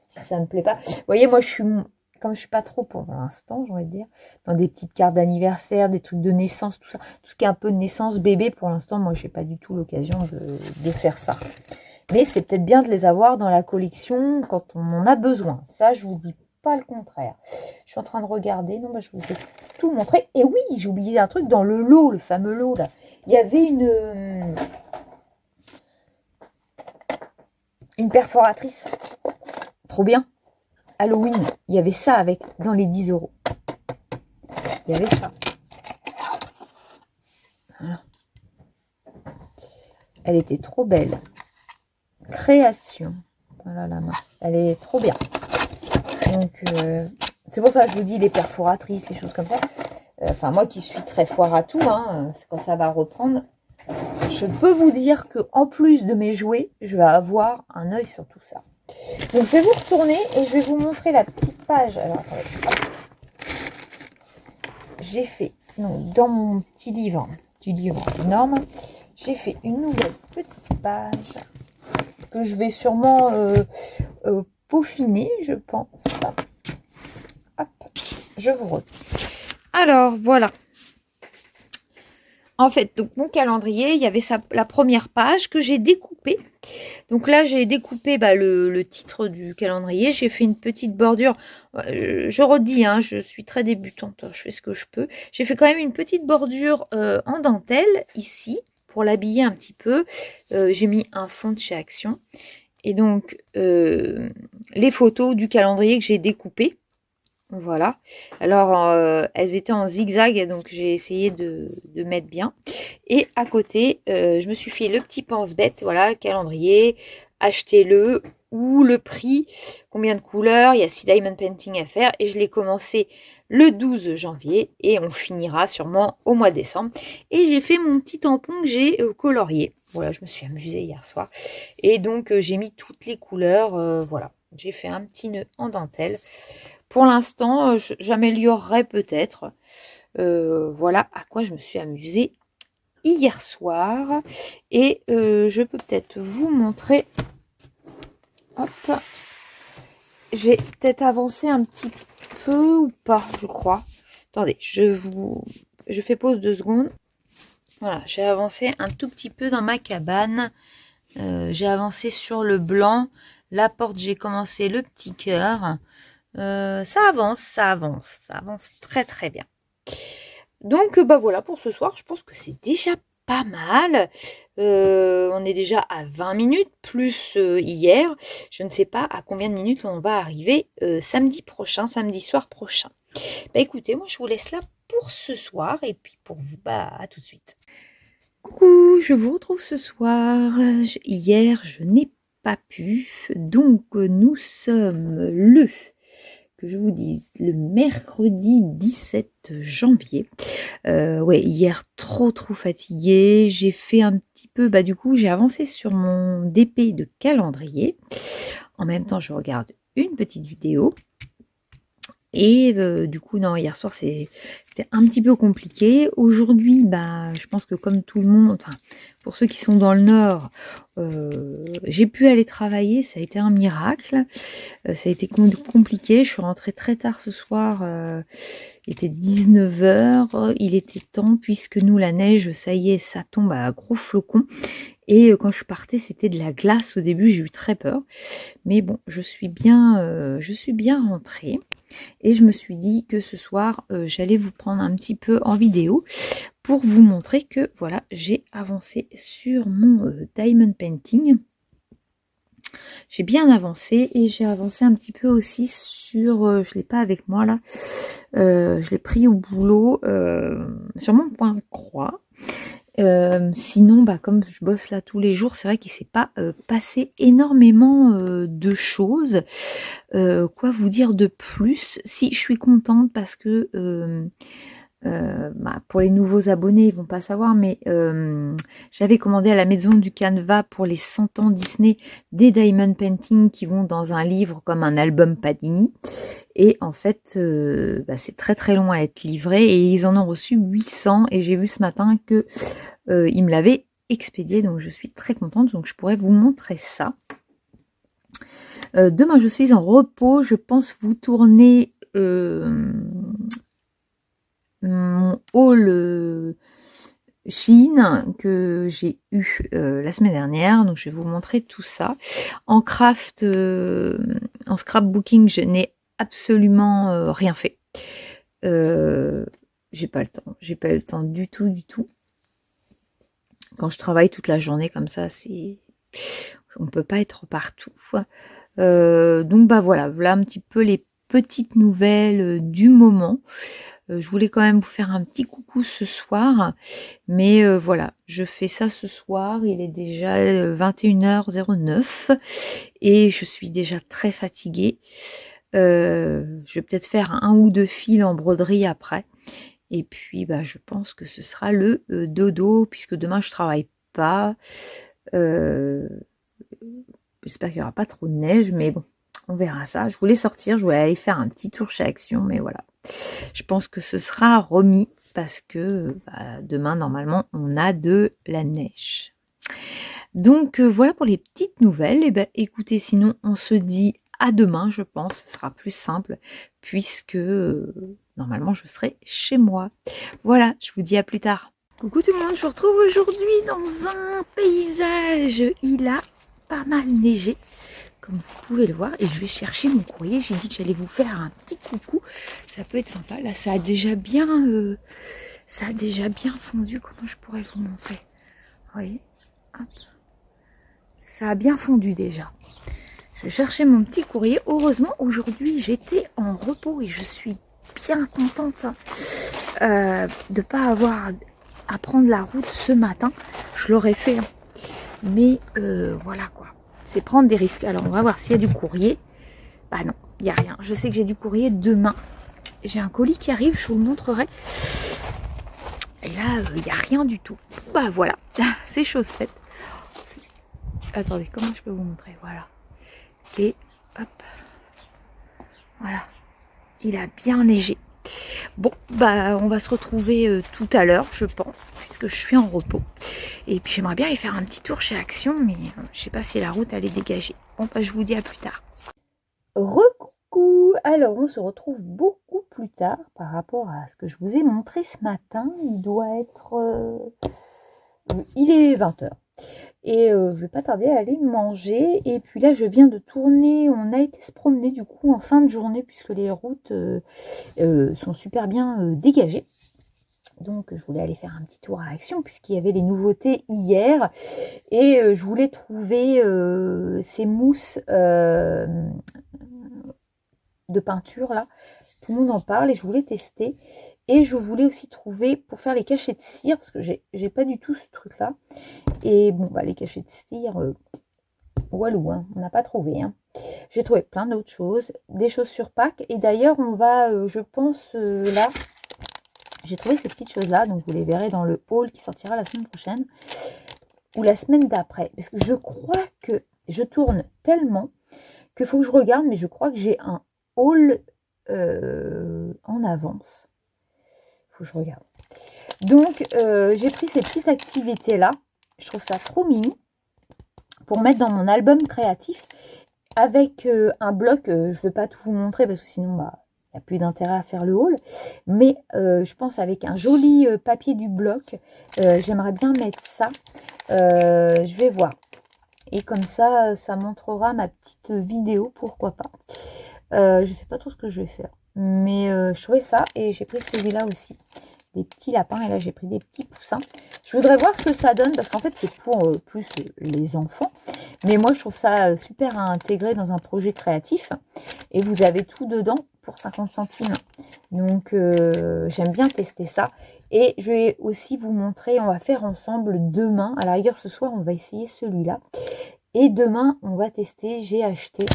Si ça ne me plaît pas. Vous voyez, moi, comme je suis pas trop pour l'instant, j'ai envie de dire, dans des petites cartes d'anniversaire, des trucs de naissance, tout ça. Tout ce qui est un peu de naissance bébé, pour l'instant, moi, je n'ai pas du tout l'occasion de faire ça. Mais c'est peut-être bien de les avoir dans la collection quand on en a besoin. Ça, je vous dis pas le contraire. Je suis en train de regarder. Non, je vous ai tout montré. Et oui, j'ai oublié un truc dans le lot, le fameux lot, là. Il y avait une perforatrice. Trop bien. Halloween. Il y avait ça avec dans les 10 €. Il y avait ça. Voilà. Elle était trop belle. Création. Voilà la main. Elle est trop bien. Donc, c'est pour ça que je vous dis les perforatrices, les choses comme ça. Enfin, moi qui suis très foire à tout, quand ça va reprendre, je peux vous dire que en plus de mes jouets, je vais avoir un œil sur tout ça. Donc, je vais vous retourner et je vais vous montrer la petite page. Alors, attendez. J'ai fait, dans mon petit livre énorme, j'ai fait une nouvelle petite page que je vais sûrement peaufiner, je pense. Hop, je vous retourne. Alors, voilà. En fait, donc mon calendrier, il y avait la première page que j'ai découpée. Donc là, j'ai découpé le titre du calendrier. J'ai fait une petite bordure. Je redis, je suis très débutante. Je fais ce que je peux. J'ai fait quand même une petite bordure en dentelle ici pour l'habiller un petit peu. J'ai mis un fond de chez Action. Et donc, les photos du calendrier que j'ai découpé. Voilà. Alors, elles étaient en zigzag, donc j'ai essayé de mettre bien. Et à côté, je me suis fait le petit pense-bête, voilà, calendrier, achetez-le, ou le prix, combien de couleurs, il y a 6 diamond painting à faire, et je l'ai commencé le 12 janvier, et on finira sûrement au mois de décembre. Et j'ai fait mon petit tampon que j'ai colorié. Voilà, je me suis amusée hier soir. Et donc, j'ai mis toutes les couleurs, voilà. J'ai fait un petit nœud en dentelle. Pour l'instant, j'améliorerai peut-être. Voilà à quoi je me suis amusée hier soir. Et je peux peut-être vous montrer. Hop. J'ai peut-être avancé un petit peu ou pas, je crois. Attendez, je fais pause 2 secondes. Voilà, j'ai avancé un tout petit peu dans ma cabane. J'ai avancé sur le blanc. La porte, j'ai commencé le petit cœur. Ça avance très très bien. Donc voilà pour ce soir, je pense que c'est déjà pas mal. On est déjà à 20 minutes, plus hier. Je ne sais pas à combien de minutes on va arriver samedi soir prochain. Bah écoutez, moi je vous laisse là pour ce soir et puis pour vous, bah à tout de suite. Coucou, je vous retrouve ce soir. Hier, je n'ai pas pu, donc nous sommes que je vous dise, le mercredi 17 janvier. Ouais, hier, trop fatiguée. J'ai fait un petit peu, bah du coup, j'ai avancé sur mon DP de calendrier. En même temps, je regarde une petite vidéo. Et du coup, non, hier soir, c'était un petit peu compliqué. Aujourd'hui, bah, je pense que comme tout le monde, enfin, pour ceux qui sont dans le Nord, j'ai pu aller travailler. Ça a été un miracle. Ça a été compliqué. Je suis rentrée très tard ce soir. Il était 19h. Il était temps, puisque nous, la neige, ça y est, ça tombe à gros flocons. Et quand je partais, c'était de la glace au début. J'ai eu très peur. Mais bon, je suis bien rentrée. Et je me suis dit que ce soir, j'allais vous prendre un petit peu en vidéo pour vous montrer que voilà, j'ai avancé sur mon diamond painting. J'ai bien avancé et j'ai avancé un petit peu aussi sur, je ne l'ai pas avec moi là, je l'ai pris au boulot sur mon point croix. Sinon, bah, comme je bosse là tous les jours, c'est vrai qu'il ne s'est pas passé énormément de choses. Quoi vous dire de plus? Si, je suis contente parce que bah, pour les nouveaux abonnés, ils vont pas savoir, mais j'avais commandé à la maison du Canva pour les 100 ans Disney des diamond painting qui vont dans un livre comme un album Panini. Et en fait, bah, c'est très long à être livré et ils en ont reçu 800 et j'ai vu ce matin que ils me l'avaient expédié, donc je suis très contente, donc je pourrais vous montrer ça. Demain, je suis en repos. Je pense vous tourner mon haul Shein que j'ai eu la semaine dernière. Donc, je vais vous montrer tout ça. En craft, en scrapbooking, je n'ai absolument rien fait. J'ai pas le temps. J'ai pas eu le temps du tout. Quand je travaille toute la journée comme ça, on ne peut pas être partout. Donc bah voilà un petit peu les petites nouvelles du moment. Je voulais quand même vous faire un petit coucou ce soir, mais voilà, je fais ça ce soir, il est déjà 21h09 et je suis déjà très fatiguée. Je vais peut-être faire un ou deux fils en broderie après et puis bah je pense que ce sera le dodo puisque demain je travaille pas. J'espère qu'il n'y aura pas trop de neige, mais bon, on verra ça. Je voulais sortir, je voulais aller faire un petit tour chez Action, mais voilà. Je pense que ce sera remis parce que bah, demain, normalement, on a de la neige. Donc, voilà pour les petites nouvelles. Et ben, écoutez, sinon, on se dit à demain, je pense. Ce sera plus simple puisque normalement, je serai chez moi. Voilà, je vous dis à plus tard. Coucou tout le monde, je vous retrouve aujourd'hui dans un paysage. Il a pas mal neigé, comme vous pouvez le voir, et je vais chercher mon courrier. J'ai dit que j'allais vous faire un petit coucou, ça peut être sympa. Là, ça a déjà bien fondu. Comment je pourrais vous montrer? Vous voyez, hop, ça a bien fondu déjà. Je vais chercher mon petit courrier. Heureusement, aujourd'hui, j'étais en repos et je suis bien contente de ne pas avoir à prendre la route ce matin. Je l'aurais fait, hein. Mais voilà quoi, c'est prendre des risques. Alors on va voir s'il y a du courrier. Bah non, il n'y a rien. Je sais que j'ai du courrier demain. J'ai un colis qui arrive, je vous le montrerai. Et là, il n'y a rien du tout. Bah voilà, c'est chose faite. Attendez, comment je peux vous montrer? Voilà. Et hop. Voilà. Il a bien neigé. Bon, bah on va se retrouver tout à l'heure, je pense, puisque je suis en repos. Et puis j'aimerais bien aller faire un petit tour chez Action, mais je sais pas si la route elle est dégagée. Bon, bah je vous dis à plus tard. Recoucou. Alors on se retrouve beaucoup plus tard par rapport à ce que je vous ai montré ce matin. Il doit être... il est 20h. Et je vais pas tarder à aller manger. Et puis là, je viens de tourner. On a été se promener du coup en fin de journée puisque les routes sont super bien dégagées. Donc, je voulais aller faire un petit tour à Action puisqu'il y avait les nouveautés hier. Et je voulais trouver ces mousses de peinture là. Tout le monde en parle et je voulais tester. Et je voulais aussi trouver pour faire les cachets de cire parce que j'ai pas du tout ce truc là. Et bon, bah, les cachets de cire, walou, hein, on n'a pas trouvé. Hein. J'ai trouvé plein d'autres choses, des choses sur Pâques. Et d'ailleurs, on va, je pense, là, j'ai trouvé ces petites choses-là. Donc, vous les verrez dans le haul qui sortira la semaine prochaine ou la semaine d'après. Parce que je crois que je tourne tellement qu'il faut que je regarde. Mais je crois que j'ai un haul en avance. Il faut que je regarde. Donc, j'ai pris ces petites activités-là. Je trouve ça trop mimi pour mettre dans mon album créatif avec un bloc. Je ne veux pas tout vous montrer parce que sinon, bah, il n'y a plus d'intérêt à faire le haul. Mais je pense avec un joli papier du bloc, j'aimerais bien mettre ça. Je vais voir. Et comme ça, ça montrera ma petite vidéo, pourquoi pas. Je ne sais pas trop ce que je vais faire. Mais je trouvais ça et j'ai pris celui-là aussi. Des petits lapins et là j'ai pris des petits poussins. Je voudrais voir ce que ça donne parce qu'en fait c'est pour plus les enfants. Mais moi je trouve ça super à intégrer dans un projet créatif. Et vous avez tout dedans pour 50 centimes. Donc j'aime bien tester ça. Et je vais aussi vous montrer, on va faire ensemble demain. À la rigueur ce soir on va essayer celui-là. Et demain on va tester, j'ai acheté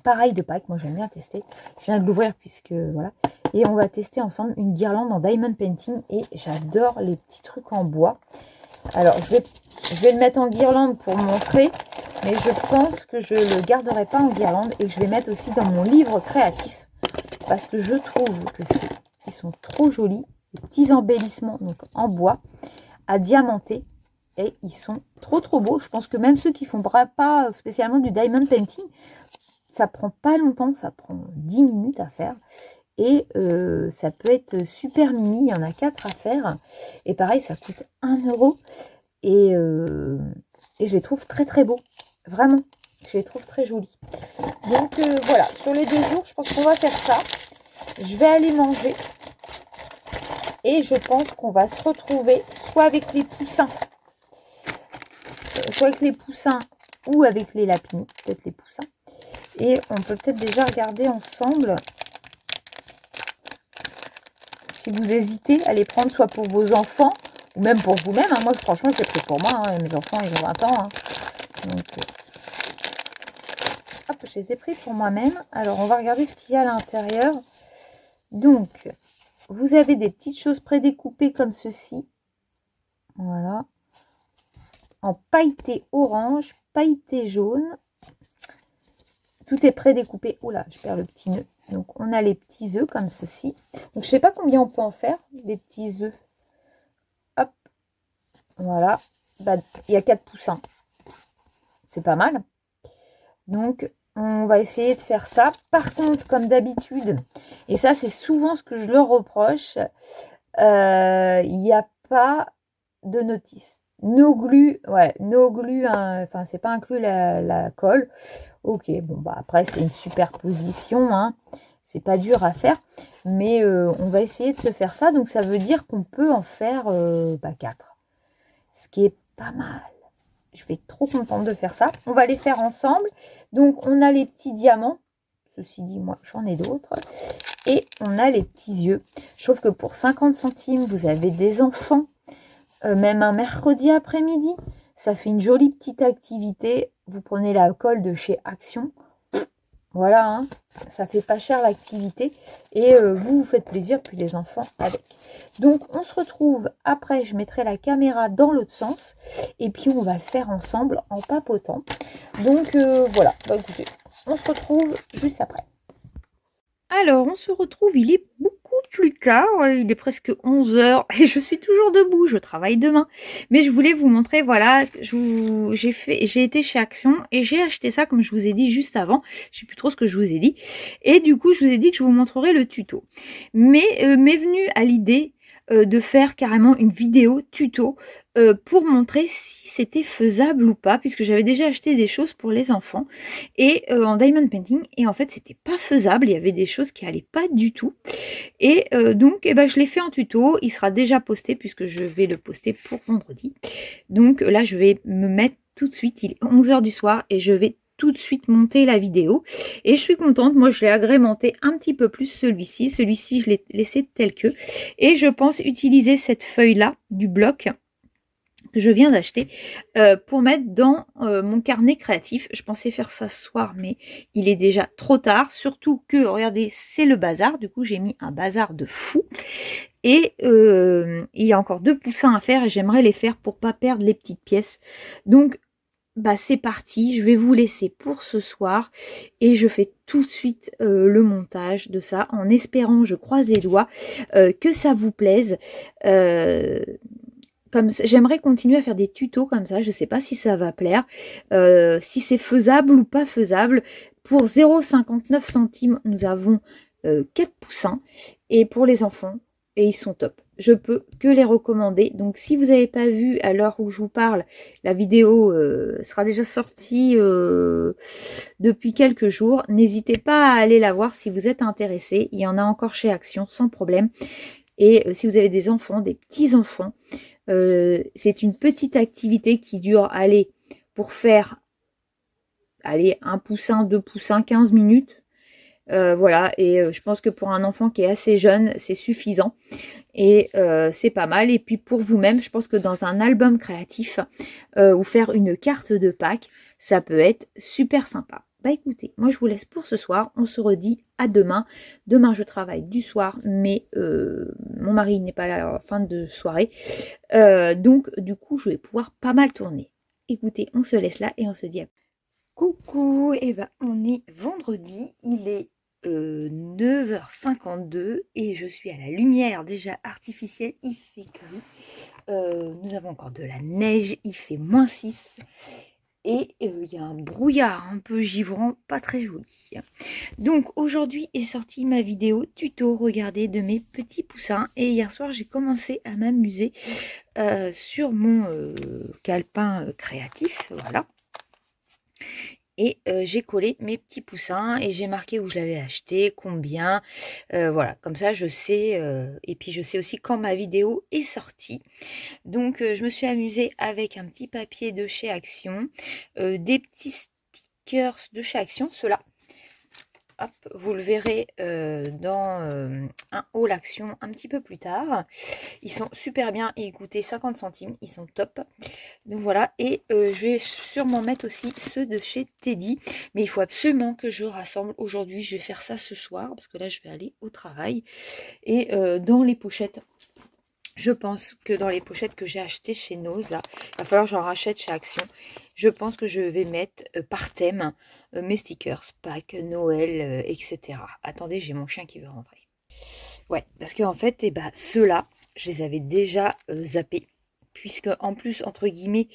pareil de Pâques, moi j'aime bien tester. Je viens de l'ouvrir puisque voilà. Et on va tester ensemble une guirlande en diamond painting. Et j'adore les petits trucs en bois. Alors je vais le mettre en guirlande pour montrer. Mais je pense que je ne le garderai pas en guirlande. Et que je vais mettre aussi dans mon livre créatif. Parce que je trouve que ils sont trop jolis. Les petits embellissements donc en bois à diamanter. Et ils sont trop beaux. Je pense que même ceux qui font pas spécialement du diamond painting, ça prend pas longtemps, ça prend 10 minutes à faire. Et ça peut être super mini, il y en a 4 à faire. Et pareil, ça coûte 1 €. Et je les trouve très beaux. Vraiment, je les trouve très jolis. Donc voilà, sur les 2 jours, je pense qu'on va faire ça. Je vais aller manger. Et je pense qu'on va se retrouver soit avec les poussins. Ou avec les lapins. Peut-être les poussins. Et on peut peut-être déjà regarder ensemble. Si vous hésitez à les prendre soit pour vos enfants ou même pour vous-même. Hein. Moi, franchement, je l'ai pris pour moi. Hein. Mes enfants, ils ont 20 ans. Hein. Donc, hop, je les ai pris pour moi-même. Alors, on va regarder ce qu'il y a à l'intérieur. Donc, vous avez des petites choses prédécoupées comme ceci. Voilà. En pailleté orange, pailleté jaune. Tout est prédécoupé. Oula, je perds le petit nœud. Donc, on a les petits œufs comme ceci. Donc, je ne sais pas combien on peut en faire, des petits œufs. Hop. Voilà. Bah, il y a 4 poussins. C'est pas mal. Donc, on va essayer de faire ça. Par contre, comme d'habitude, et ça, c'est souvent ce que je leur reproche, il n'y a pas de notice. No glue, ouais, no glue, hein, enfin, c'est pas inclus la colle. Ok, bon, bah après, c'est une superposition, hein. C'est pas dur à faire, mais on va essayer de se faire ça. Donc, ça veut dire qu'on peut en faire 4, ce qui est pas mal. Je vais être trop contente de faire ça. On va les faire ensemble. Donc, on a les petits diamants. Ceci dit, moi, j'en ai d'autres. Et on a les petits yeux. Je trouve que pour 50 centimes, vous avez des enfants. Même un mercredi après-midi. Ça fait une jolie petite activité. Vous prenez la colle de chez Action. Voilà, hein, ça fait pas cher l'activité. Et vous vous faites plaisir, puis les enfants avec. Donc, on se retrouve après. Je mettrai la caméra dans l'autre sens. Et puis, on va le faire ensemble en papotant. Donc, voilà. Bah, écoutez, on se retrouve juste après. Alors, on se retrouve, il est beaucoup plus tard, il est presque 11 h et je suis toujours debout, je travaille demain. Mais je voulais vous montrer, voilà, j'ai été chez Action et j'ai acheté ça comme je vous ai dit juste avant. Je sais plus trop ce que je vous ai dit. Et du coup, je vous ai dit que je vous montrerai le tuto. Mais m'est venu à l'idée de faire carrément une vidéo tuto pour montrer si c'était faisable ou pas, puisque j'avais déjà acheté des choses pour les enfants et en diamond painting, et en fait c'était pas faisable, il y avait des choses qui allaient pas du tout, et donc eh ben, je l'ai fait en tuto, il sera déjà posté puisque je vais le poster pour vendredi. Donc là je vais me mettre tout de suite, il est 11h du soir et je vais tout de suite monter la vidéo, et je suis contente. Moi je l'ai agrémenté un petit peu plus, celui-ci je l'ai laissé tel que, et je pense utiliser cette feuille là du bloc que je viens d'acheter pour mettre dans mon carnet créatif. Je pensais faire ça ce soir, mais il est déjà trop tard, surtout que regardez, c'est le bazar, du coup j'ai mis un bazar de fou, et il y a encore 2 poussins à faire et j'aimerais les faire pour pas perdre les petites pièces. Donc bah c'est parti, je vais vous laisser pour ce soir et je fais tout de suite le montage de ça, en espérant, je croise les doigts, que ça vous plaise. J'aimerais continuer à faire des tutos comme ça, je ne sais pas si ça va plaire, si c'est faisable ou pas faisable. Pour 0,59 centimes, nous avons 4 poussins, et pour les enfants, et ils sont top. Je peux que les recommander. Donc si vous n'avez pas vu à l'heure où je vous parle, la vidéo sera déjà sortie depuis quelques jours. N'hésitez pas à aller la voir si vous êtes intéressé. Il y en a encore chez Action sans problème. Et si vous avez des enfants, des petits-enfants, c'est une petite activité qui dure, allez, pour faire, allez, 1 poussin, 2 poussins, 15 minutes. Voilà, et je pense que pour un enfant qui est assez jeune, c'est suffisant. Et c'est pas mal. Et puis pour vous-même, je pense que dans un album créatif, ou faire une carte de Pâques, ça peut être super sympa. Bah écoutez, moi je vous laisse pour ce soir. On se redit à demain. Demain je travaille du soir, mais mon mari n'est pas là à la fin de soirée. Donc du coup je vais pouvoir pas mal tourner. Écoutez, on se laisse là et on se dit à... Coucou, et ben on est vendredi, il est 9h52 et je suis à la lumière déjà artificielle, il fait gris. Nous avons encore de la neige, il fait -6 et il y a un brouillard un peu givrant, pas très joli. Donc aujourd'hui est sortie ma vidéo tuto, regardez, de mes petits poussins, et hier soir j'ai commencé à m'amuser sur mon calepin créatif, voilà. Et j'ai collé mes petits poussins et j'ai marqué où je l'avais acheté, combien, voilà, comme ça je sais, et puis je sais aussi quand ma vidéo est sortie. Donc je me suis amusée avec un petit papier de chez Action, des petits stickers de chez Action, ceux-là. Hop, vous le verrez dans un haul Action un petit peu plus tard. Ils sont super bien, ils coûtaient 50 centimes, ils sont top. Donc voilà, et je vais sûrement mettre aussi ceux de chez Teddy, mais il faut absolument que je rassemble aujourd'hui. Je vais faire ça ce soir parce que là je vais aller au travail. Et dans les pochettes, je pense que dans les pochettes que j'ai achetées chez Nose, là, il va falloir que j'en rachète chez Action. Je pense que je vais mettre par thème mes stickers, Pâques, Noël, etc. Attendez, j'ai mon chien qui veut rentrer. Ouais, parce qu'en fait, eh ben, ceux-là, je les avais déjà zappés. Puisque en plus, entre guillemets,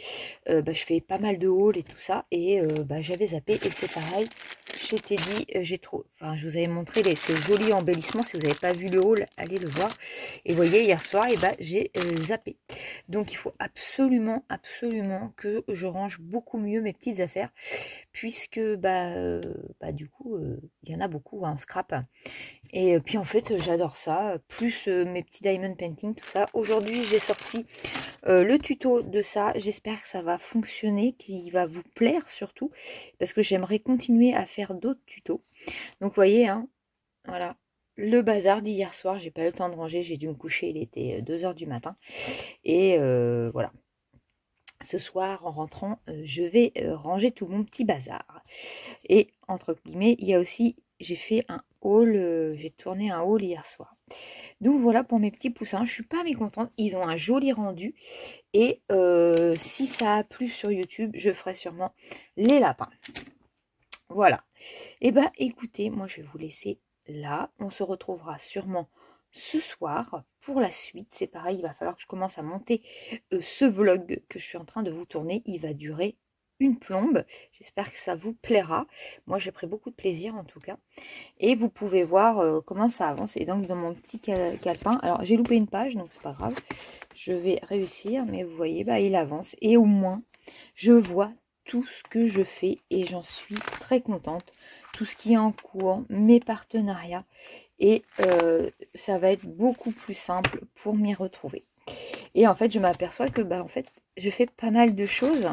bah, je fais pas mal de hauls et tout ça. Et bah, j'avais zappé. Et c'est pareil, chez Teddy, j'ai trop... Enfin, je vous avais montré ces jolis embellissements. Si vous n'avez pas vu le haul, allez le voir. Et vous voyez, hier soir, et bah, j'ai zappé. Donc, il faut absolument, absolument que je range beaucoup mieux mes petites affaires. Puisque, bah du coup, il y en a beaucoup en scrap. Et puis en fait, j'adore ça, plus mes petits diamond painting, tout ça. Aujourd'hui, j'ai sorti le tuto de ça. J'espère que ça va fonctionner, qu'il va vous plaire surtout, parce que j'aimerais continuer à faire d'autres tutos. Donc vous voyez, hein, voilà, le bazar d'hier soir, j'ai pas eu le temps de ranger, j'ai dû me coucher, il était 2h du matin. Et voilà. Ce soir, en rentrant, je vais ranger tout mon petit bazar. Et entre guillemets, il y a aussi, j'ai fait un haul, j'ai tourné un haul hier soir. Donc voilà pour mes petits poussins, je suis pas mécontente, ils ont un joli rendu. Et si ça a plu sur YouTube, je ferai sûrement les lapins. Voilà. Et bah écoutez, moi je vais vous laisser là. On se retrouvera sûrement ce soir pour la suite. C'est pareil, il va falloir que je commence à monter ce vlog que je suis en train de vous tourner. Il va durer une plombe. J'espère que ça vous plaira. Moi, j'ai pris beaucoup de plaisir en tout cas. Et vous pouvez voir comment ça avance. Et donc, dans mon petit calepin, alors j'ai loupé une page, donc c'est pas grave. Je vais réussir, mais vous voyez, bah, il avance. Et au moins, je vois tout ce que je fais et j'en suis très contente. Tout ce qui est en cours, mes partenariats. Et ça va être beaucoup plus simple pour m'y retrouver. Et en fait, je m'aperçois que bah, en fait, je fais pas mal de choses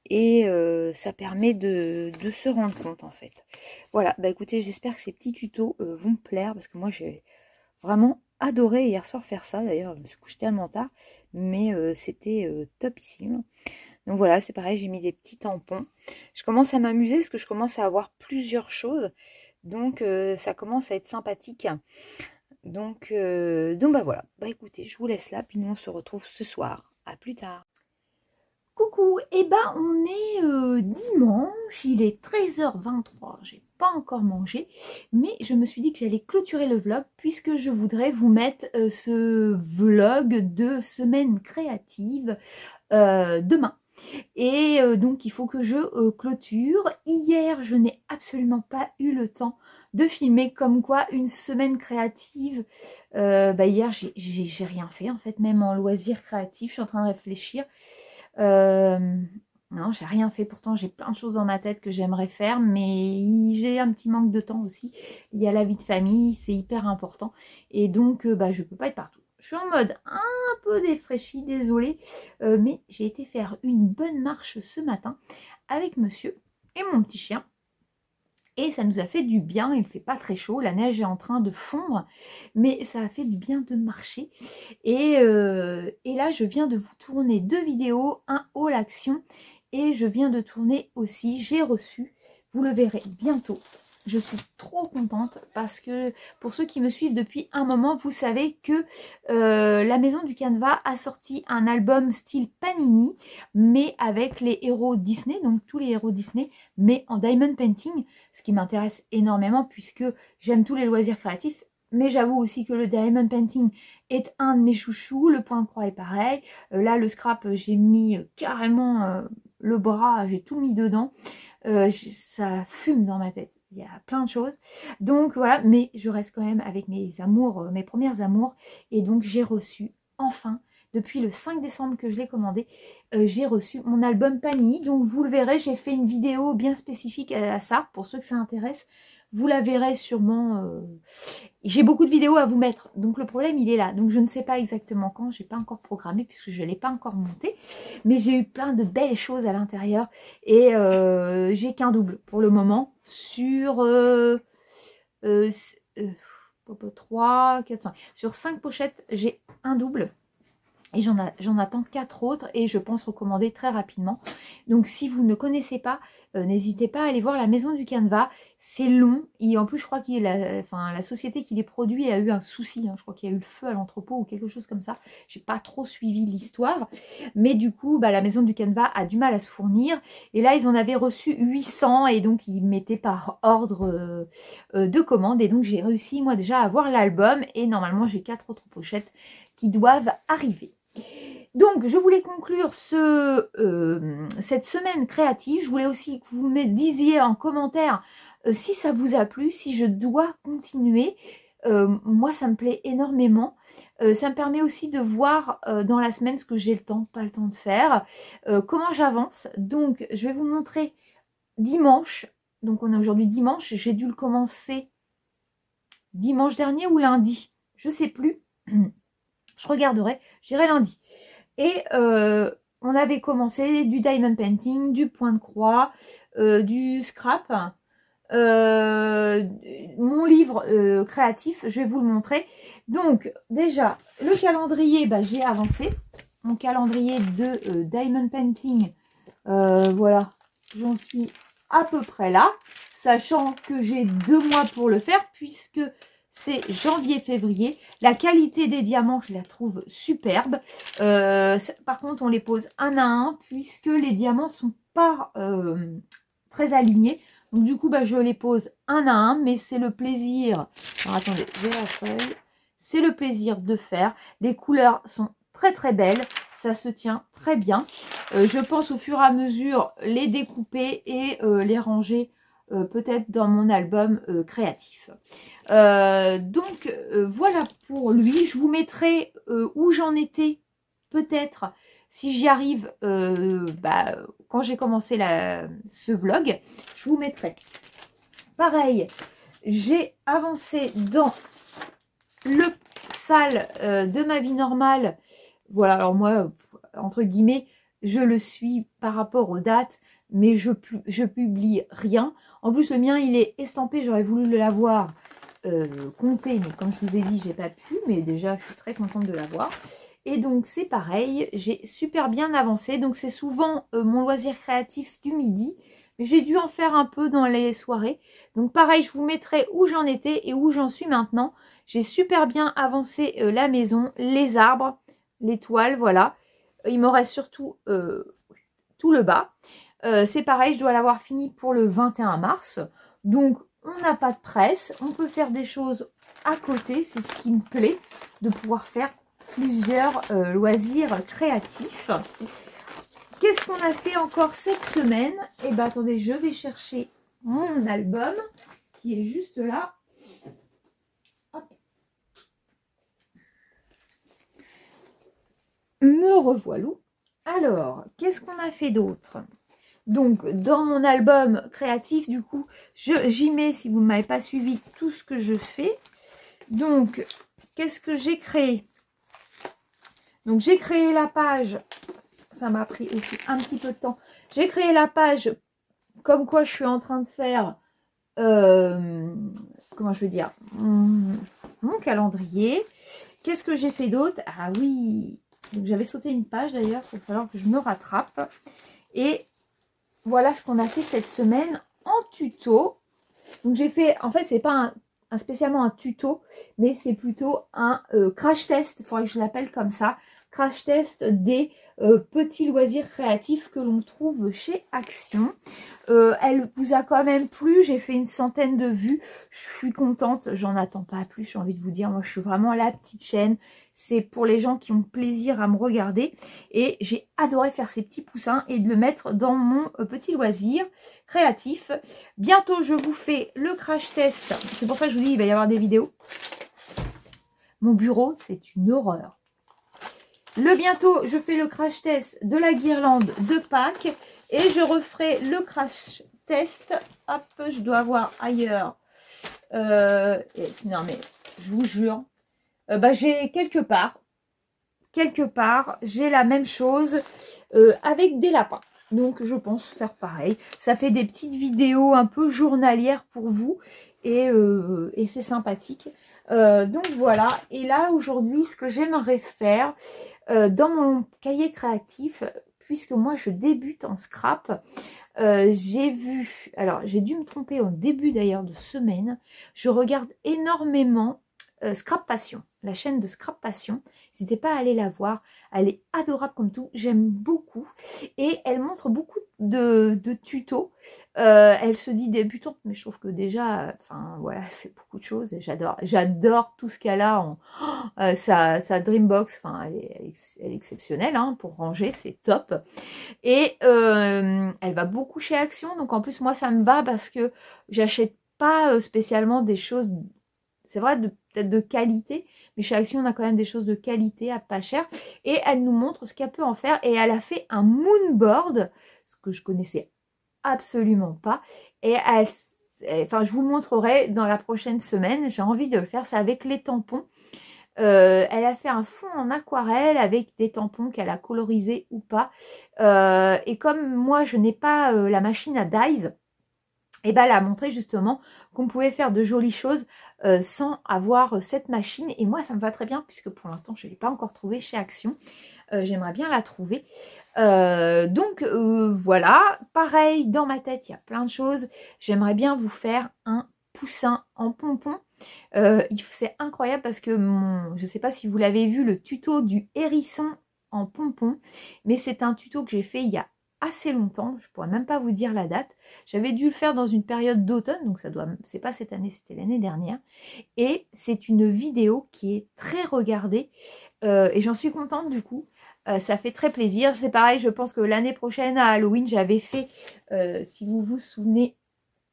et ça permet de se rendre compte en fait. Voilà, bah écoutez, j'espère que ces petits tutos vont me plaire parce que moi j'ai vraiment adoré hier soir faire ça. D'ailleurs, je me suis couchée tellement tard, mais c'était topissime. Donc voilà, c'est pareil, j'ai mis des petits tampons. Je commence à m'amuser parce que je commence à avoir plusieurs choses. Donc ça commence à être sympathique. Donc bah voilà. Bah écoutez, je vous laisse là, puis nous on se retrouve ce soir. À plus tard. Coucou, et ben on est dimanche, il est 13h23, j'ai pas encore mangé, mais je me suis dit que j'allais clôturer le vlog puisque je voudrais vous mettre ce vlog de semaine créative demain. Et donc il faut que je clôture. Hier, je n'ai absolument pas eu le temps de filmer, comme quoi une semaine créative. Bah hier, j'ai rien fait en fait, même en loisir créatif, je suis en train de réfléchir. Non, j'ai rien fait. Pourtant, j'ai plein de choses dans ma tête que j'aimerais faire, mais j'ai un petit manque de temps aussi. Il y a la vie de famille, c'est hyper important. Et donc, bah, je peux pas être partout. Je suis en mode un peu défraîchie, désolée. Mais j'ai été faire une bonne marche ce matin avec monsieur et mon petit chien. Et ça nous a fait du bien, il ne fait pas très chaud, la neige est en train de fondre, mais ça a fait du bien de marcher. Et là, je viens de vous tourner 2 vidéos, un haul action, et je viens de tourner aussi, j'ai reçu, vous le verrez bientôt. Je suis trop contente parce que pour ceux qui me suivent depuis un moment, vous savez que la Maison du Canevas a sorti un album style Panini, mais avec les héros Disney, donc tous les héros Disney, mais en diamond painting, ce qui m'intéresse énormément puisque j'aime tous les loisirs créatifs. Mais j'avoue aussi que le diamond painting est un de mes chouchous. Le point de croix est pareil. Là, le scrap, j'ai mis carrément le bras, j'ai tout mis dedans. Ça fume dans ma tête. Il y a plein de choses. Donc voilà, mais je reste quand même avec mes amours, mes premières amours. Et donc j'ai reçu enfin, depuis le 5 décembre que je l'ai commandé, j'ai reçu mon album Panini. Donc vous le verrez, j'ai fait une vidéo bien spécifique à ça, pour ceux que ça intéresse. Vous la verrez sûrement. J'ai beaucoup de vidéos à vous mettre, donc le problème il est là. Donc je ne sais pas exactement quand, j'ai pas encore programmé puisque je ne l'ai pas encore monté. Mais j'ai eu plein de belles choses à l'intérieur et j'ai qu'un double pour le moment sur 3, 4, 5. Sur 5 pochettes, j'ai un double. Et j'en attends 4 autres et je pense recommander très rapidement. Donc si vous ne connaissez pas, n'hésitez pas à aller voir la Maison du Canevas. C'est long et en plus je crois que la société qui les produit a eu un souci. Hein. Je crois qu'il y a eu le feu à l'entrepôt ou quelque chose comme ça. J'ai pas trop suivi l'histoire. Mais du coup, bah, la Maison du Canevas a du mal à se fournir. Et là, ils en avaient reçu 800 et donc ils mettaient par ordre de commande. Et donc j'ai réussi moi déjà à avoir l'album et normalement j'ai 4 autres pochettes qui doivent arriver. Donc, je voulais conclure cette semaine créative. Je voulais aussi que vous me disiez en commentaire si ça vous a plu, si je dois continuer. Moi, ça me plaît énormément. Ça me permet aussi de voir dans la semaine ce que j'ai le temps, pas le temps de faire, comment j'avance. Donc, je vais vous montrer dimanche. Donc, on est aujourd'hui dimanche. J'ai dû le commencer dimanche dernier ou lundi. Je ne sais plus. Je regarderai. Je dirai lundi. Et on avait commencé du diamond painting, du point de croix, du scrap. Mon livre créatif, je vais vous le montrer. Donc déjà, le calendrier, bah, j'ai avancé. Mon calendrier de diamond painting, voilà, j'en suis à peu près là. Sachant que j'ai 2 mois pour le faire puisque c'est janvier-février. La qualité des diamants, je la trouve superbe. Par contre, on les pose un à un puisque les diamants sont pas très alignés. Donc du coup, bah, je les pose un à un, mais c'est le plaisir. Alors attendez, j'ai la feuille. C'est le plaisir de faire. Les couleurs sont très très belles. ça se tient très bien. Je pense au fur et à mesure les découper et les ranger peut-être dans mon album créatif. Donc voilà pour lui. Je vous mettrai où j'en étais peut-être si j'y arrive quand j'ai commencé ce vlog. Je vous mettrai. Pareil, j'ai avancé dans le salle de ma vie normale. Voilà, alors moi, entre guillemets, je le suis par rapport aux dates, mais je publie rien. En plus, le mien, il est estampé, j'aurais voulu l'avoir compté, mais comme je vous ai dit, j'ai pas pu, mais déjà, je suis très contente de l'avoir. Et donc, c'est pareil, j'ai super bien avancé. Donc, c'est souvent mon loisir créatif du midi. J'ai dû en faire un peu dans les soirées. Donc, pareil, je vous mettrai où j'en étais et où j'en suis maintenant. J'ai super bien avancé la maison, les arbres, les toiles, voilà. Il me reste surtout tout le bas. C'est pareil, je dois l'avoir fini pour le 21 mars. Donc, on n'a pas de presse. On peut faire des choses à côté. C'est ce qui me plaît, de pouvoir faire plusieurs loisirs créatifs. Qu'est-ce qu'on a fait encore cette semaine? Eh bien, attendez, je vais chercher mon album qui est juste là. Hop. Me revoilà. Alors, qu'est-ce qu'on a fait d'autre? Donc, dans mon album créatif, du coup, j'y mets, si vous ne m'avez pas suivi, tout ce que je fais. Donc, qu'est-ce que j'ai créé? Donc, j'ai créé la page. Ça m'a pris aussi un petit peu de temps. J'ai créé la page comme quoi je suis en train de faire, comment je veux dire, mon calendrier. Qu'est-ce que j'ai fait d'autre? Ah oui, j'avais sauté une page d'ailleurs, il va falloir que je me rattrape. Et voilà ce qu'on a fait cette semaine en tuto. Donc j'ai fait, en fait c'est pas spécialement un tuto, mais c'est plutôt un crash test, il faudrait que je l'appelle comme ça. Crash test des petits loisirs créatifs que l'on trouve chez Action. Elle vous a quand même plu, j'ai fait une centaine de vues, je suis contente, j'en attends pas plus, j'ai envie de vous dire, moi je suis vraiment la petite chaîne, c'est pour les gens qui ont plaisir à me regarder et j'ai adoré faire ces petits poussins et de le mettre dans mon petit loisir créatif. Bientôt je vous fais le crash test, c'est pour ça que je vous dis il va y avoir des vidéos. Mon bureau c'est une horreur. Bientôt, je fais le crash test de la guirlande de Pâques et je referai le crash test. Hop, je dois avoir ailleurs. Non, mais je vous jure, j'ai quelque part, j'ai la même chose avec des lapins. Donc, je pense faire pareil. Ça fait des petites vidéos un peu journalières pour vous et c'est sympathique. Donc, voilà. Et là, aujourd'hui, ce que j'aimerais faire, dans mon cahier créatif, puisque moi je débute en scrap, j'ai vu, alors j'ai dû me tromper au début d'ailleurs de semaine, je regarde énormément Scrap Passion, la chaîne de Scrap Passion. N'hésitez pas à aller la voir, elle est adorable comme tout, j'aime beaucoup et elle montre beaucoup de tutos. Elle se dit débutante, mais je trouve que déjà, enfin voilà, elle fait beaucoup de choses et j'adore tout ce qu'elle a en sa Dreambox. Enfin, elle est exceptionnelle hein, pour ranger, c'est top. Et elle va beaucoup chez Action, donc en plus moi ça me va parce que j'achète pas spécialement des choses, c'est vrai, peut-être de qualité, mais chez Action on a quand même des choses de qualité à pas cher. Et elle nous montre ce qu'elle peut en faire et elle a fait un moonboard, ce que je connaissais absolument pas. Et enfin je vous le montrerai dans la prochaine semaine, j'ai envie de le faire, c'est avec les tampons. Elle a fait un fond en aquarelle avec des tampons qu'elle a colorisés ou pas. Et comme moi, je n'ai pas la machine à dyes, et ben, elle a montré justement qu'on pouvait faire de jolies choses sans avoir cette machine. Et moi, ça me va très bien puisque pour l'instant, je ne l'ai pas encore trouvée chez Action. J'aimerais bien la trouver. Donc, voilà. Pareil, dans ma tête, il y a plein de choses. J'aimerais bien vous faire un poussin en pompon. C'est incroyable parce que je ne sais pas si vous l'avez vu, le tuto du hérisson en pompon, mais c'est un tuto que j'ai fait il y a assez longtemps, je pourrais même pas vous dire la date. J'avais dû le faire dans une période d'automne, donc c'est pas cette année, c'était l'année dernière. Et c'est une vidéo qui est très regardée et j'en suis contente du coup. Ça fait très plaisir. C'est pareil, je pense que l'année prochaine, à Halloween, j'avais fait, si vous vous souvenez,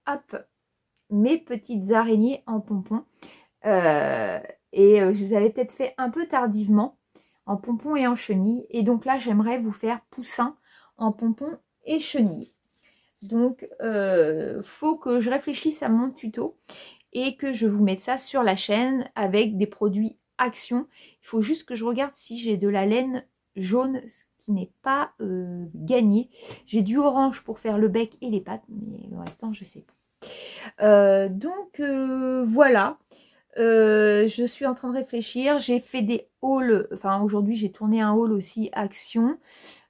hop, mes petites araignées en pompons. Je les avais peut-être fait un peu tardivement, en pompons et en chenilles. Et donc là, j'aimerais vous faire poussin en pompons et chenilles. Donc, faut que je réfléchisse à mon tuto et que je vous mette ça sur la chaîne avec des produits Action. Il faut juste que je regarde si j'ai de la laine jaune, ce qui n'est pas gagné. J'ai du orange pour faire le bec et les pattes, mais le restant, je sais pas. Voilà. Je suis en train de réfléchir. J'ai fait des hauls. Enfin, aujourd'hui, j'ai tourné un haul aussi Action.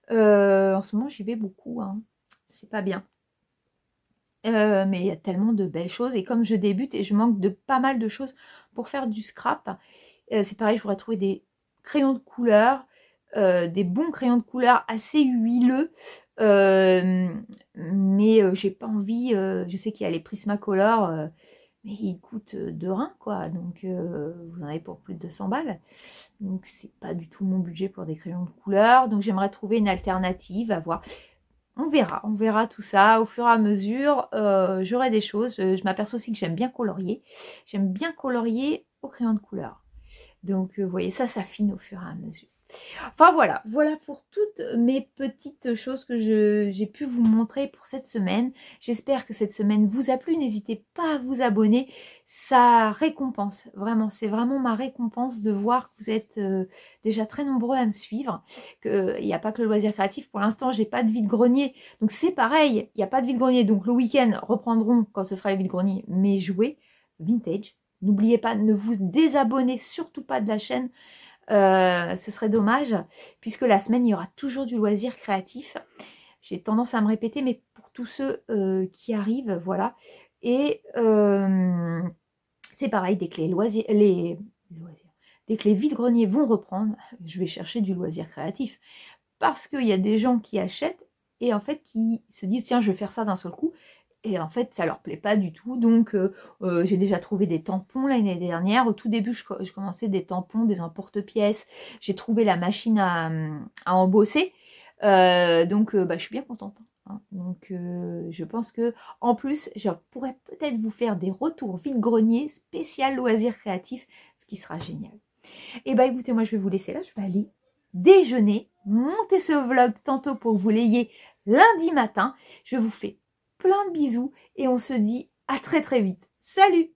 En ce moment, j'y vais beaucoup. Hein. C'est pas bien. Mais il y a tellement de belles choses. Et comme je débute et je manque de pas mal de choses pour faire du scrap, c'est pareil, je voudrais trouver des crayons de couleur, des bons crayons de couleur assez huileux. Mais j'ai pas envie. Je sais qu'il y a les Prismacolor, mais ils coûtent 2 reins, quoi. Donc vous en avez pour plus de 200 balles. Donc c'est pas du tout mon budget pour des crayons de couleur. Donc j'aimerais trouver une alternative à voir. On verra tout ça au fur et à mesure. J'aurai des choses. Je m'aperçois aussi que j'aime bien colorier. J'aime bien colorier au crayon de couleur. Donc, vous voyez, ça s'affine au fur et à mesure. Enfin, voilà pour toutes mes petites choses que j'ai pu vous montrer pour cette semaine. J'espère que cette semaine vous a plu. N'hésitez pas à vous abonner. Ça récompense, vraiment. C'est vraiment ma récompense de voir que vous êtes déjà très nombreux à me suivre. Il n'y a pas que le loisir créatif. Pour l'instant, j'ai pas de vide-grenier. Donc, c'est pareil. Il n'y a pas de vide-grenier. Donc, le week-end, reprendront, quand ce sera les vide-grenier, mes jouets vintage. N'oubliez pas, ne vous désabonnez surtout pas de la chaîne. Ce serait dommage, puisque la semaine, il y aura toujours du loisir créatif. J'ai tendance à me répéter, mais pour tous ceux qui arrivent, voilà. Et c'est pareil, dès que dès que les vide-greniers vont reprendre, je vais chercher du loisir créatif. Parce qu'il y a des gens qui achètent et en fait qui se disent, tiens, je vais faire ça d'un seul coup. Et en fait, ça leur plaît pas du tout. Donc, j'ai déjà trouvé des tampons l'année dernière. Au tout début, je commençais des tampons, des emporte-pièces. J'ai trouvé la machine à embosser. Je suis bien contente. Hein. Donc, je pense que en plus, je pourrais peut-être vous faire des retours vide-grenier spécial loisirs créatifs, ce qui sera génial. Et bah écoutez, moi, je vais vous laisser là. Je vais aller déjeuner, monter ce vlog tantôt pour que vous l'ayez lundi matin. Je vous fais plein de bisous et on se dit à très très vite. Salut!